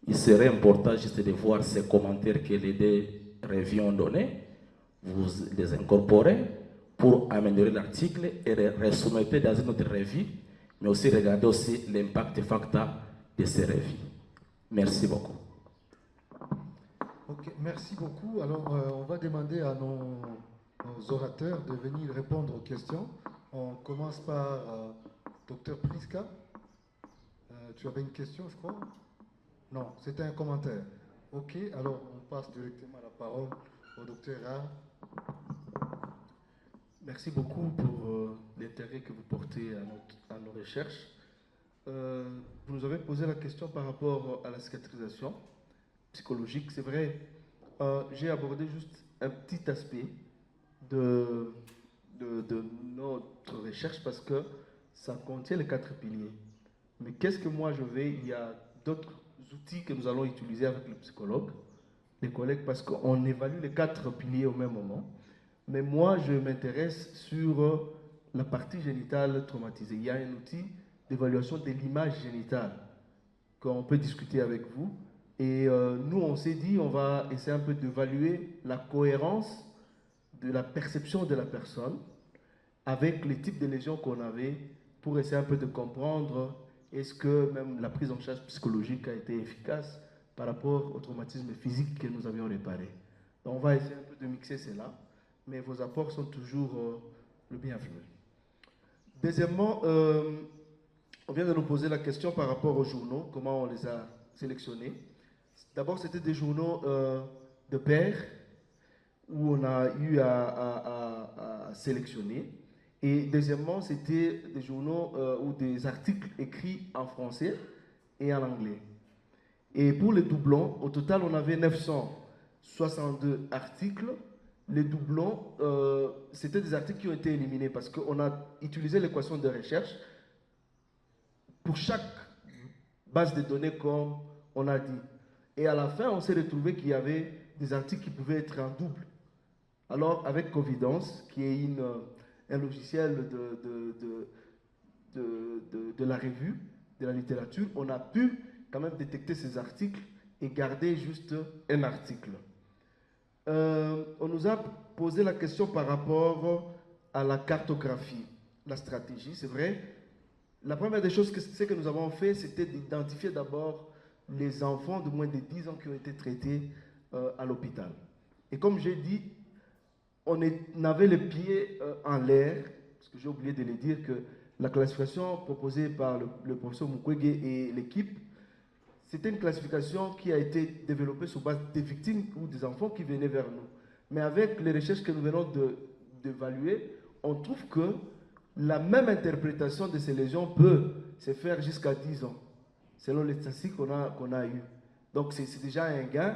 Il serait important juste de voir ces commentaires que les 2 revues ont donnés, vous les incorporez pour améliorer l'article et le resoumettre dans une autre revue, mais aussi regarder aussi l'impact facta de ces revues. Merci beaucoup. Ok, merci beaucoup. Alors, on va demander à nos orateurs de venir répondre aux questions. On commence par Dr Priska. Tu avais une question, je crois? Non, c'était un commentaire. Ok, alors on passe directement la parole au Dr Ra. Merci beaucoup pour l'intérêt que vous portez à nos recherches. Vous nous avez posé la question par rapport à la cicatrisation psychologique. C'est vrai, j'ai abordé juste un petit aspect de notre recherche parce que ça contient les 4 piliers. Mais qu'est-ce que moi je vais? Il y a d'autres outils que nous allons utiliser avec le psychologue, les collègues, parce qu'on évalue les 4 piliers au même moment. Mais moi, je m'intéresse sur la partie génitale traumatisée. Il y a un outil d'évaluation de l'image génitale qu'on peut discuter avec vous. Et nous, on s'est dit, on va essayer un peu d'évaluer la cohérence de la perception de la personne avec les types de lésions qu'on avait pour essayer un peu de comprendre est-ce que même la prise en charge psychologique a été efficace par rapport au traumatisme physique que nous avions réparé. Donc, on va essayer un peu de mixer cela, mais vos apports sont toujours le bienvenu. Deuxièmement, on vient de nous poser la question par rapport aux journaux, comment on les a sélectionnés. D'abord, c'était des journaux de pairs où on a eu à sélectionner. Et deuxièmement, c'était des journaux ou des articles écrits en français et en anglais. Et pour les doublons, au total, on avait 962 articles. Les doublons, c'était des articles qui ont été éliminés parce qu'on a utilisé l'équation de recherche pour chaque base de données, comme on a dit. Et à la fin, on s'est retrouvé qu'il y avait des articles qui pouvaient être en double. Alors, avec Covidence, qui est un logiciel de la revue, de la littérature, on a pu quand même détecter ces articles et garder juste un article. On nous a posé la question par rapport à la cartographie, la stratégie, c'est vrai. La première des choses que nous avons fait, c'était d'identifier d'abord les enfants de moins de 10 ans qui ont été traités à l'hôpital. Et comme j'ai dit, on avait les pieds en l'air, parce que j'ai oublié de le dire, que la classification proposée par le professeur Mukwege et l'équipe, c'était une classification qui a été développée sur base des victimes ou des enfants qui venaient vers nous. Mais avec les recherches que nous venons d'évaluer, on trouve que la même interprétation de ces lésions peut se faire jusqu'à 10 ans, selon les statistiques qu'on a eues. Donc c'est déjà un gain.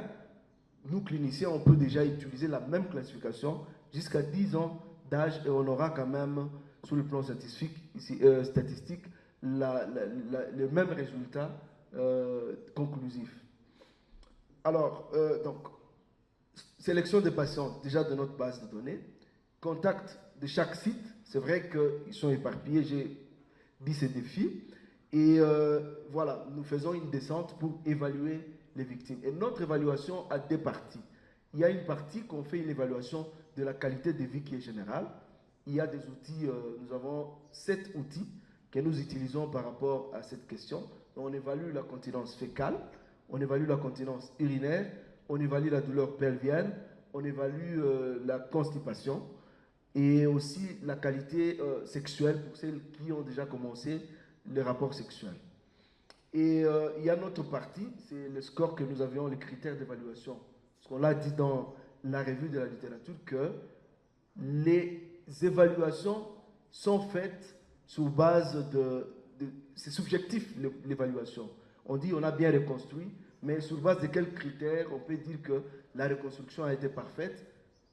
Nous, cliniciens, on peut déjà utiliser la même classification jusqu'à 10 ans d'âge et on aura quand même, sur le plan statistique, le même résultat conclusif. Alors, donc, sélection des patients, déjà de notre base de données. contact de chaque site. C'est vrai qu'ils sont éparpillés, j'ai dit ces défis. Et voilà, nous faisons une descente pour évaluer les victimes. Et notre évaluation a deux parties. Il y a une partie qu'on fait une évaluation de la qualité de vie qui est générale. Il y a des outils, nous avons 7 outils que nous utilisons par rapport à cette question. On évalue la continence fécale, on évalue la continence urinaire, on évalue la douleur pelvienne, on évalue la constipation et aussi la qualité sexuelle pour celles qui ont déjà commencé les rapports sexuels. Et il y a notre partie, c'est le score que nous avions, les critères d'évaluation. Parce qu'on l'a dit dans la revue de la littérature que les évaluations sont faites sur base c'est subjectif l'évaluation. On dit on a bien reconstruit, mais sur base de quels critères on peut dire que la reconstruction a été parfaite.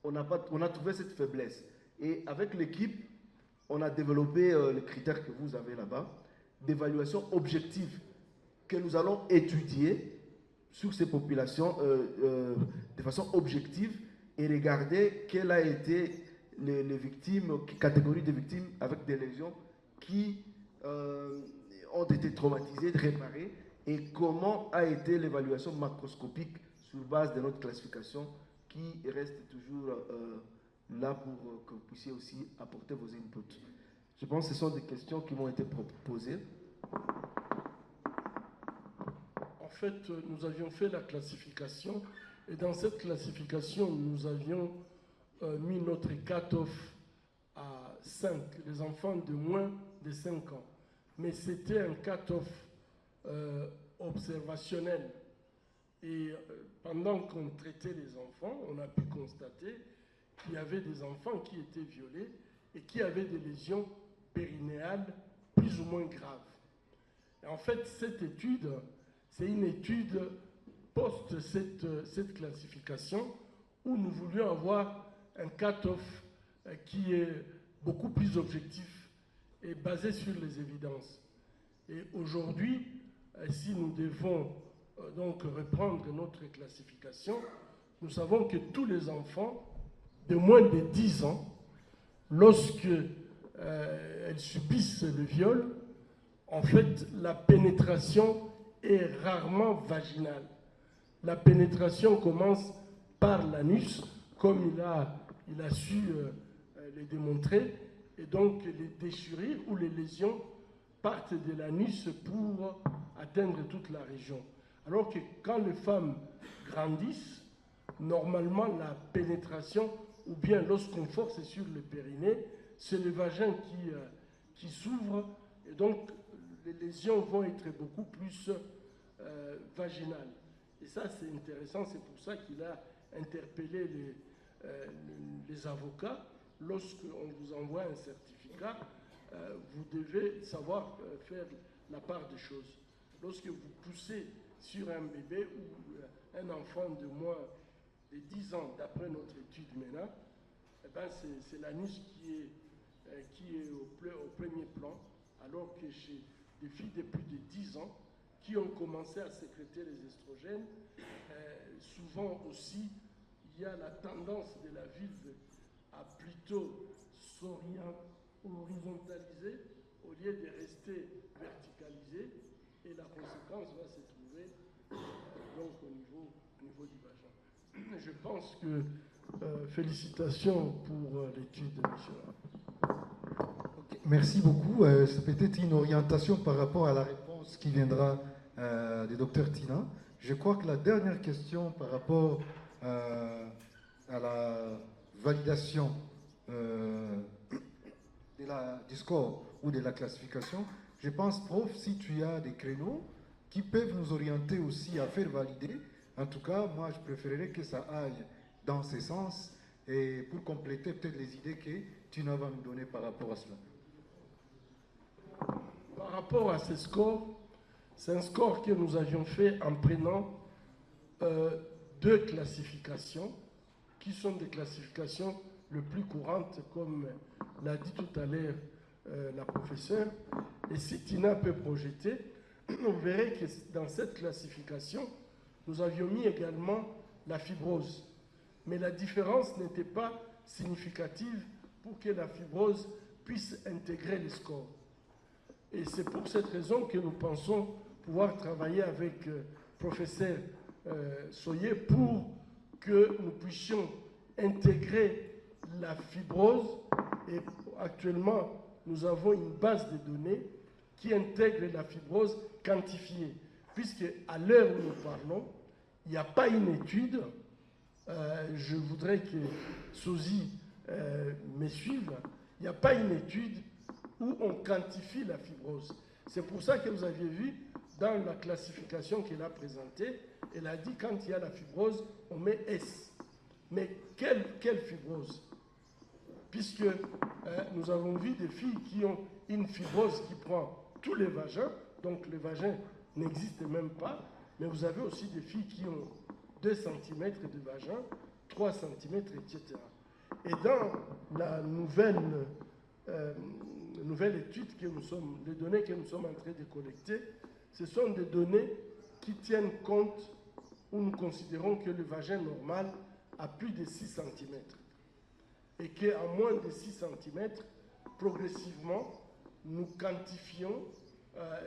On a trouvé cette faiblesse. Et avec l'équipe, on a développé les critères que vous avez là-bas, d'évaluation objective que nous allons étudier sur ces populations de façon objective et regarder quelle a été les victimes, catégorie de victimes avec des lésions qui ont été traumatisées, réparées, et comment a été l'évaluation macroscopique sur base de notre classification qui reste toujours là pour que vous puissiez aussi apporter vos inputs. Je pense que ce sont des questions qui m'ont été posées. En fait, nous avions fait la classification et dans cette classification, nous avions mis notre cut-off à 5, les enfants de moins de 5 ans. Mais c'était un cut-off observationnel. Et pendant qu'on traitait les enfants, on a pu constater qu'il y avait des enfants qui étaient violés et qui avaient des lésions périnéales plus ou moins graves. Et en fait, cette étude, c'est une étude post cette classification où nous voulions avoir un cut-off qui est beaucoup plus objectif et basé sur les évidences. Et aujourd'hui, si nous devons donc reprendre notre classification, nous savons que tous les enfants de moins de 10 ans, lorsque elles subissent le viol, en fait, la pénétration est rarement vaginale. La pénétration commence par l'anus, comme il a su le démontrer, et donc les déchirures ou les lésions partent de l'anus pour atteindre toute la région. Alors que quand les femmes grandissent, normalement la pénétration, ou bien lorsqu'on force sur le périnée, c'est le vagin qui s'ouvre, et donc les lésions vont être beaucoup plus vaginales. Et ça, c'est intéressant, c'est pour ça qu'il a interpellé les avocats. Lorsqu'on vous envoie un certificat, vous devez savoir faire la part des choses. Lorsque vous poussez sur un bébé ou un enfant de moins de 10 ans, d'après notre étude MENA, eh ben c'est l'anus qui est au premier plan, alors que chez des filles de plus de 10 ans qui ont commencé à sécréter les estrogènes, souvent aussi, il y a la tendance de la vulve à plutôt horizontaliser au lieu de rester verticalisée, et la conséquence va se trouver donc au niveau du vagin. Je pense que félicitations pour l'étude, monsieur. Okay, merci beaucoup. C'est peut-être une orientation par rapport à la réponse qui viendra du docteur Tina. Je crois que la dernière question par rapport à la validation du score ou de la classification, je pense, prof, si tu as des créneaux qui peuvent nous orienter aussi à faire valider, en tout cas, moi, je préférerais que ça aille dans ce sens et pour compléter peut-être les idées que Tina va nous donner par rapport à cela. Par rapport à ces scores, c'est un score que nous avions fait en prenant 2 classifications qui sont des classifications les plus courantes, comme l'a dit tout à l'heure la professeure. Et si Tina peut projeter, on verrait que dans cette classification, nous avions mis également la fibrose. Mais la différence n'était pas significative pour que la fibrose puisse intégrer les scores. Et c'est pour cette raison que nous pensons pouvoir travailler avec professeur Soyer pour que nous puissions intégrer la fibrose. Et actuellement, nous avons une base de données qui intègre la fibrose quantifiée, puisque à l'heure où nous parlons, il n'y a pas une étude, je voudrais que Sozy me suive, il n'y a pas une étude où on quantifie la fibrose. C'est pour ça que vous aviez vu dans la classification qu'elle a présentée, elle a dit quand il y a la fibrose, on met S. Mais quelle fibrose? Puisque nous avons vu des filles qui ont une fibrose qui prend tous les vagins, donc le vagin n'existe même pas, mais vous avez aussi des filles qui ont 2 cm de vagin, 3 cm, etc. Et dans la nouvelle étude que nous sommes, les données que nous sommes en train de collecter, ce sont des données qui tiennent compte où nous considérons que le vagin normal a plus de 6 cm. Et qu'à moins de 6 cm, progressivement, nous quantifions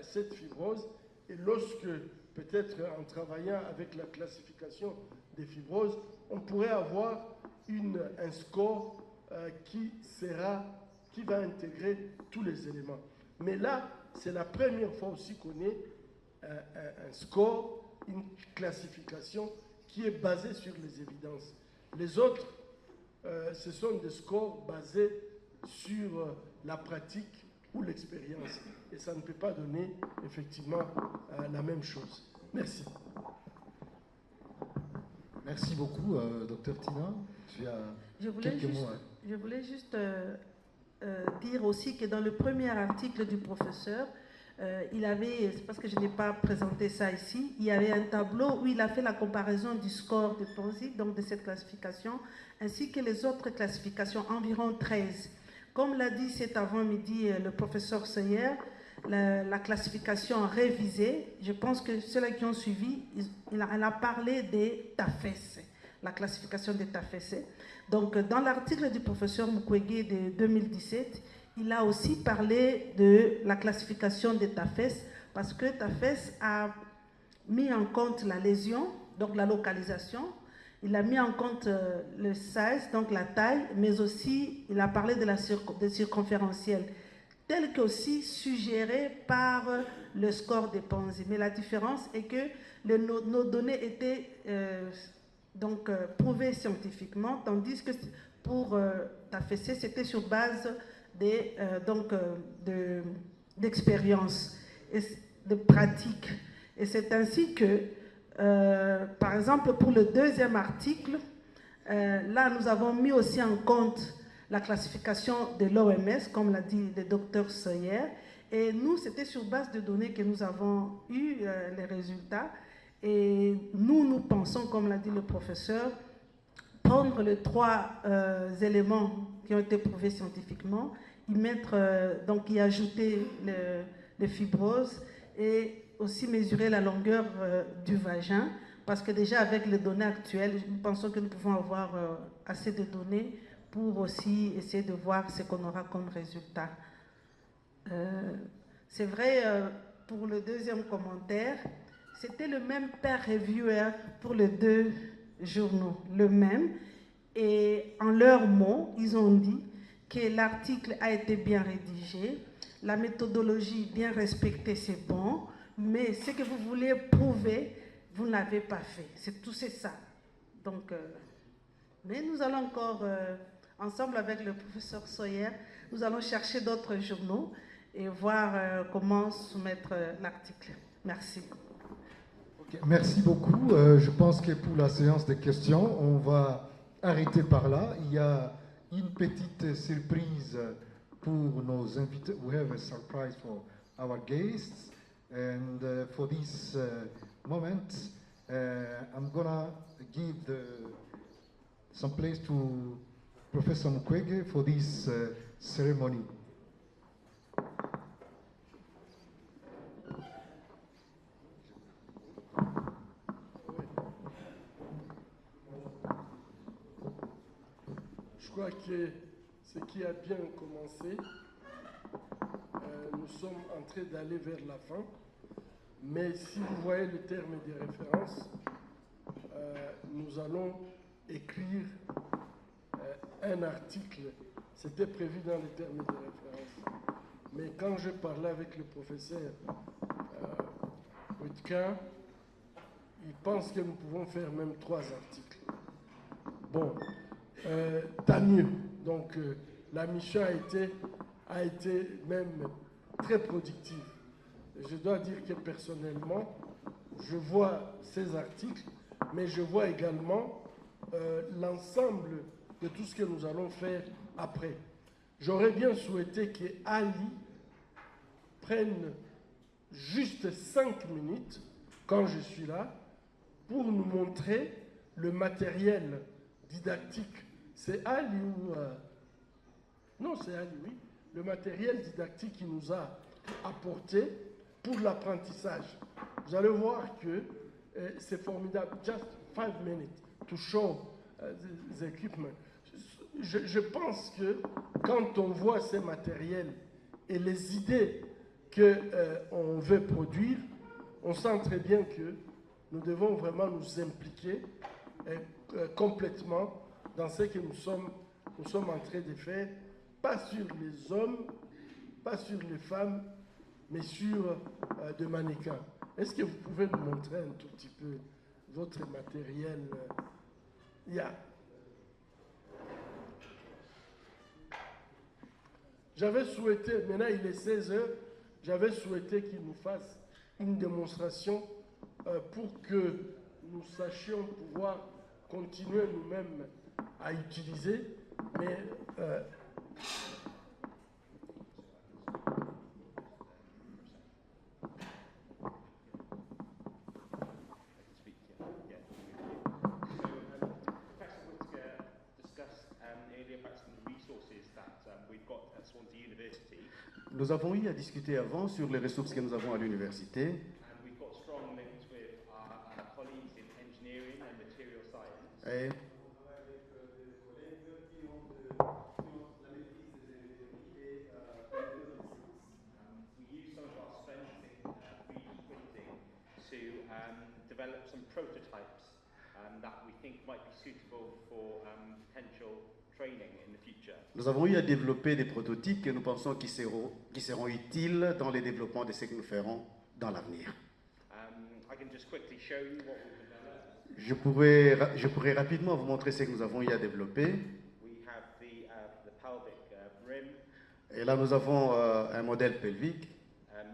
cette fibrose. Et lorsque, peut-être en travaillant avec la classification des fibroses, on pourrait avoir un score qui va intégrer tous les éléments. Mais là, c'est la première fois aussi qu'on ait un score, une classification qui est basée sur les évidences. Les autres, ce sont des scores basés sur la pratique ou l'expérience. Et ça ne peut pas donner effectivement la même chose. Merci. Merci beaucoup, Dr Tina. Tu as quelques mots. Je voulais juste dire aussi que dans le premier article du professeur, il avait, c'est parce que je n'ai pas présenté ça ici, il y avait un tableau où il a fait la comparaison du score de Ponzi, donc de cette classification, ainsi que les autres classifications, environ 13. Comme l'a dit cet avant-midi le professeur Soyer, la classification révisée, je pense que ceux-là qui ont suivi, elle a parlé des TAFES, la classification des TAFES. Donc, dans l'article du professeur Mukwege de 2017, il a aussi parlé de la classification des TAFES, parce que TAFES a mis en compte la lésion, donc la localisation, il a mis en compte le size, donc la taille, mais aussi il a parlé de des circonférentiels, tel qu'aussi suggéré par le score de Ponzi. Mais la différence est que nos données étaient prouvées scientifiquement, tandis que pour TAFES, c'était sur base d'expérience et de pratique. Et c'est ainsi que, par exemple, pour le deuxième article, là, nous avons mis aussi en compte la classification de l'OMS, comme l'a dit le docteur Soyer. Et nous, c'était sur base de données que nous avons eu les résultats. Et nous pensons, comme l'a dit le professeur, prendre les 3 éléments qui ont été prouvés scientifiquement, y ajouter les fibroses et aussi mesurer la longueur du vagin, parce que déjà avec les données actuelles, nous pensons que nous pouvons avoir assez de données pour aussi essayer de voir ce qu'on aura comme résultat. C'est vrai, pour le deuxième commentaire, c'était le même peer reviewer pour les 2 journaux, le même. Et en leurs mots, ils ont dit que l'article a été bien rédigé, la méthodologie bien respectée, c'est bon, mais ce que vous voulez prouver, vous n'avez pas fait. C'est ça. Donc, mais nous allons encore, ensemble avec le professeur Soyer, nous allons chercher d'autres journaux et voir comment soumettre l'article. Merci. Okay, merci beaucoup. Je pense que pour la séance de questions, on va arrêter par là. Il y a une petite surprise pour nos invités. We have a surprise for our guests. And for this moment, I'm gonna give some place to Professor Mukwege for this ceremony. Je crois que ce qui a bien commencé. Nous sommes en train d'aller vers la fin. Mais si vous voyez le terme des références, nous allons écrire un article. C'était prévu dans les termes des références. Mais quand je parlais avec le professeur Witkin, il pense que nous pouvons faire même 3 articles. Bon, tant mieux. Donc, la mission a été même très productive. Je dois dire que personnellement, je vois ces articles, mais je vois également l'ensemble de tout ce que nous allons faire après. J'aurais bien souhaité que Ali prenne juste 5 minutes, quand je suis là, pour nous montrer le matériel didactique. C'est Ali ou... Non, c'est Ali, oui. Le matériel didactique qu'il nous a apporté pour l'apprentissage. Vous allez voir que c'est formidable. Just 5 minutes to show the equipment. Je pense que quand on voit ces matériels et les idées qu'on veut produire, on sent très bien que nous devons vraiment nous impliquer complètement dans ce que nous sommes en train de faire, pas sur les hommes, pas sur les femmes, mais sur des mannequins. Est-ce que vous pouvez nous montrer un tout petit peu votre matériel? J'avais souhaité, maintenant il est 16 heures, j'avais souhaité qu'il nous fasse une démonstration pour que nous sachions pouvoir continuer nous-mêmes à utiliser, mais nous avons eu à discuter avant sur les ressources que nous avons à l'université. Et develop some prototypes that we think might be suitable for potential training in the future. Nous avons eu à développer des prototypes que nous pensons qui seront utiles dans les développements de ce que nous ferons dans l'avenir. I can just quickly show you what we've developed. Je pourrais rapidement vous montrer ce que nous avons eu à développer. We have the pelvic rim. Et là, nous avons un modèle pelvique.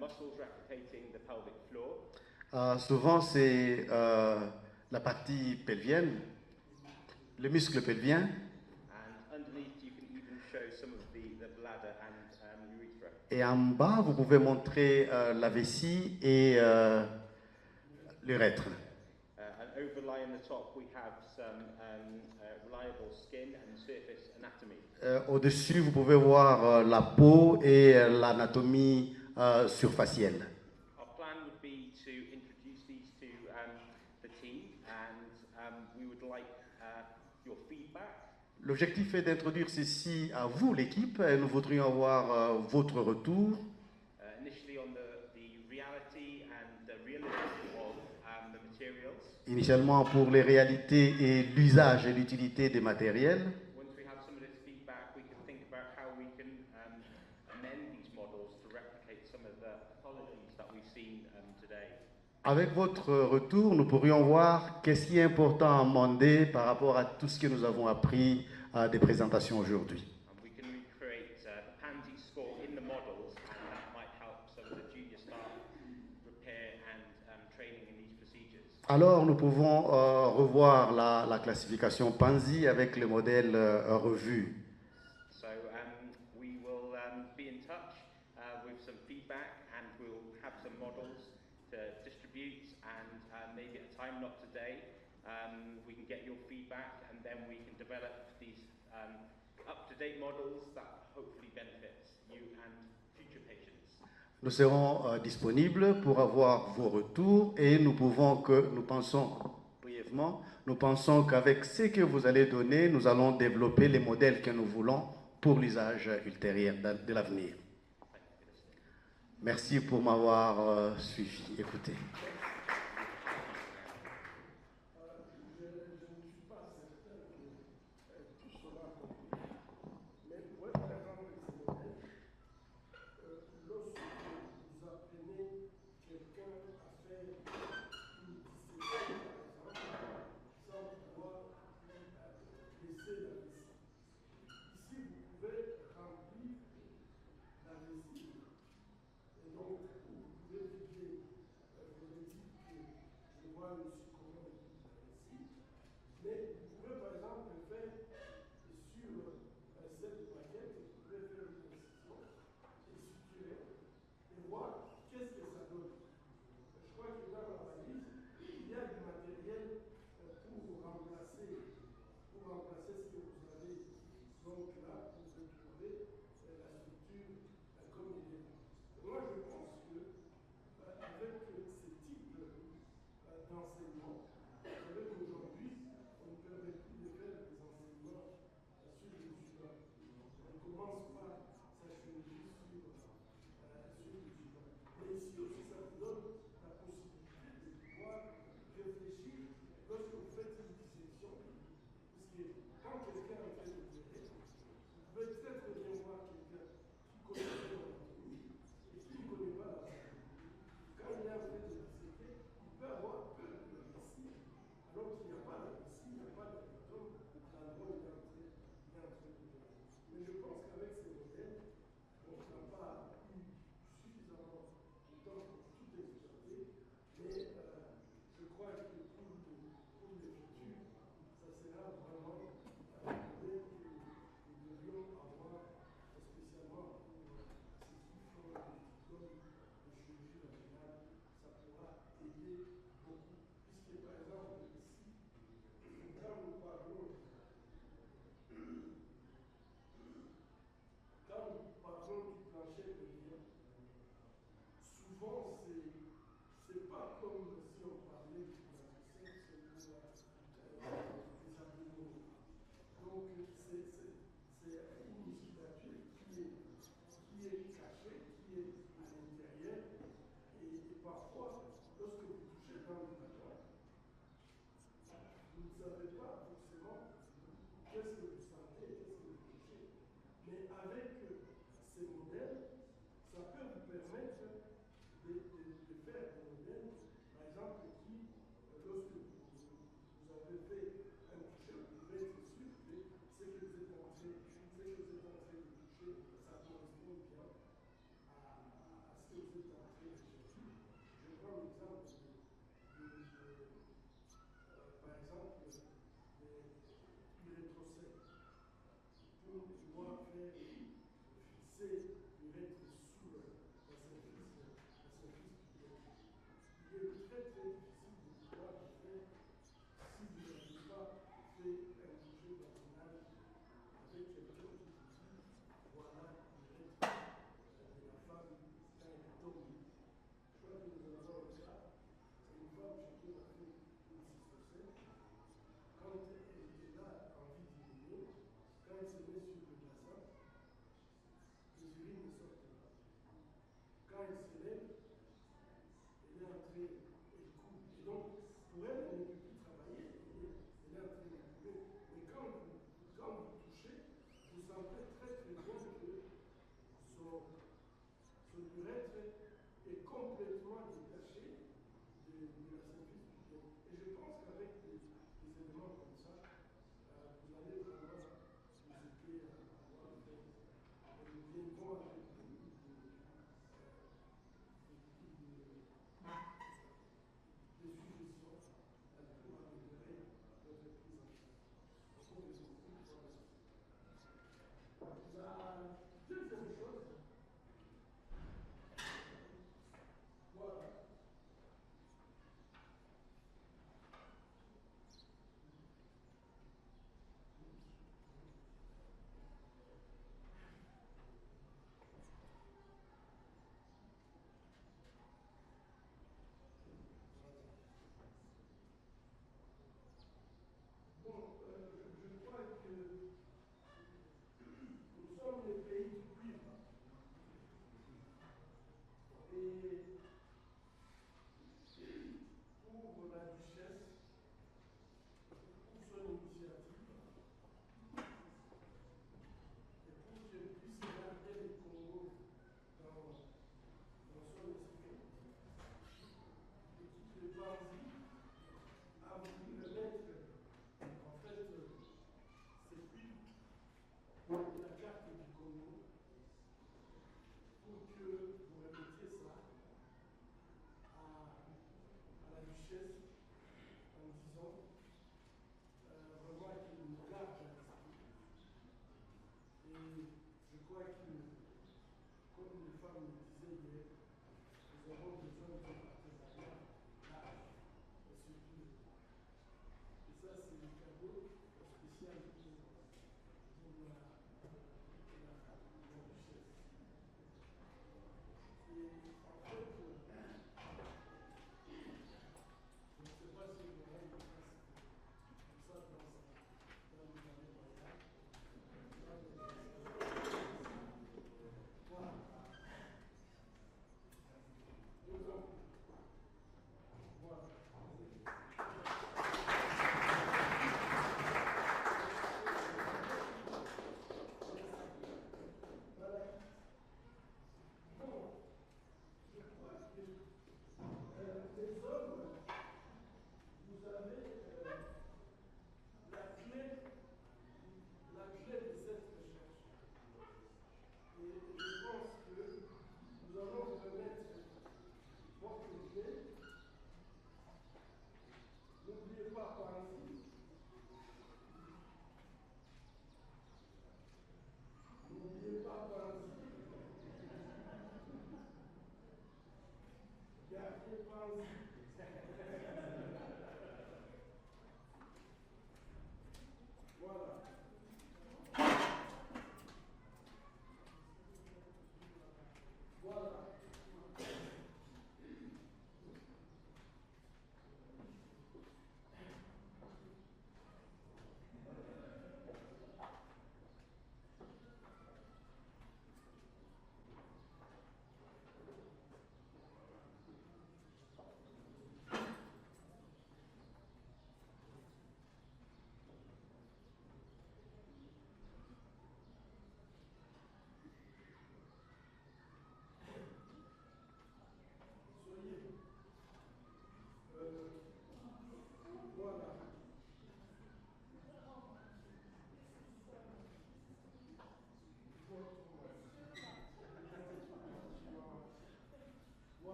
Muscles replicating the pelvic floor. Souvent, c'est la partie pelvienne, le muscle pelvien. Et en bas, vous pouvez montrer la vessie et l'urètre. Au-dessus, vous pouvez voir la peau et l'anatomie surfacielle. L'objectif est d'introduire ceci à vous, l'équipe, et nous voudrions avoir votre retour. Initialement pour les réalités et l'usage et l'utilité des matériels. Avec votre retour, nous pourrions voir qu'est-ce qui est important à amender par rapport à tout ce que nous avons appris à des présentations aujourd'hui. Alors, nous pouvons revoir la classification PANSI avec le modèle revu. Nous serons disponibles pour avoir vos retours et nous pensons brièvement, nous pensons qu'avec ce que vous allez donner, nous allons développer les modèles que nous voulons pour l'usage ultérieur de l'avenir. Merci pour m'avoir suivi, écouté.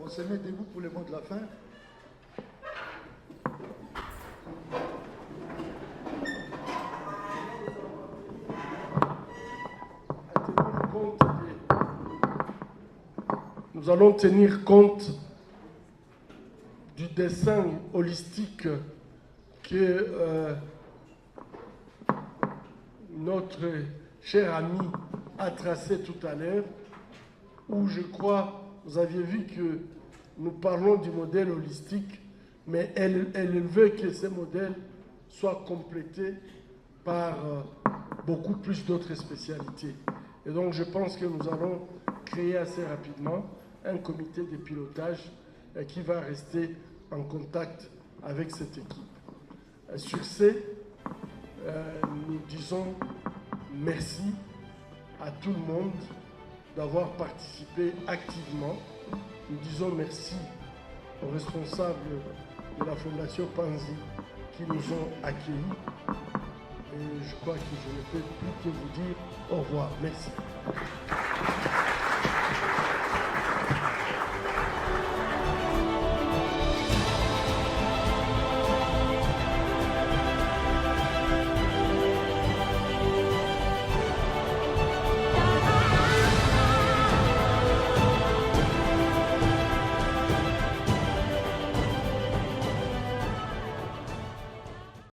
On se met debout pour le mot de la fin. Nous allons tenir compte du dessin holistique que notre cher ami a tracé tout à l'heure, où je crois, vous aviez vu que nous parlons du modèle holistique, mais elle veut que ce modèle soit complété par beaucoup plus d'autres spécialités. Et donc je pense que nous allons créer assez rapidement un comité de pilotage qui va rester en contact avec cette équipe. Sur ce, nous disons merci à tout le monde d'avoir participé activement. Nous disons merci aux responsables de la Fondation Panzi qui nous ont accueillis. Et je crois que je ne peux plus que vous dire au revoir. Merci.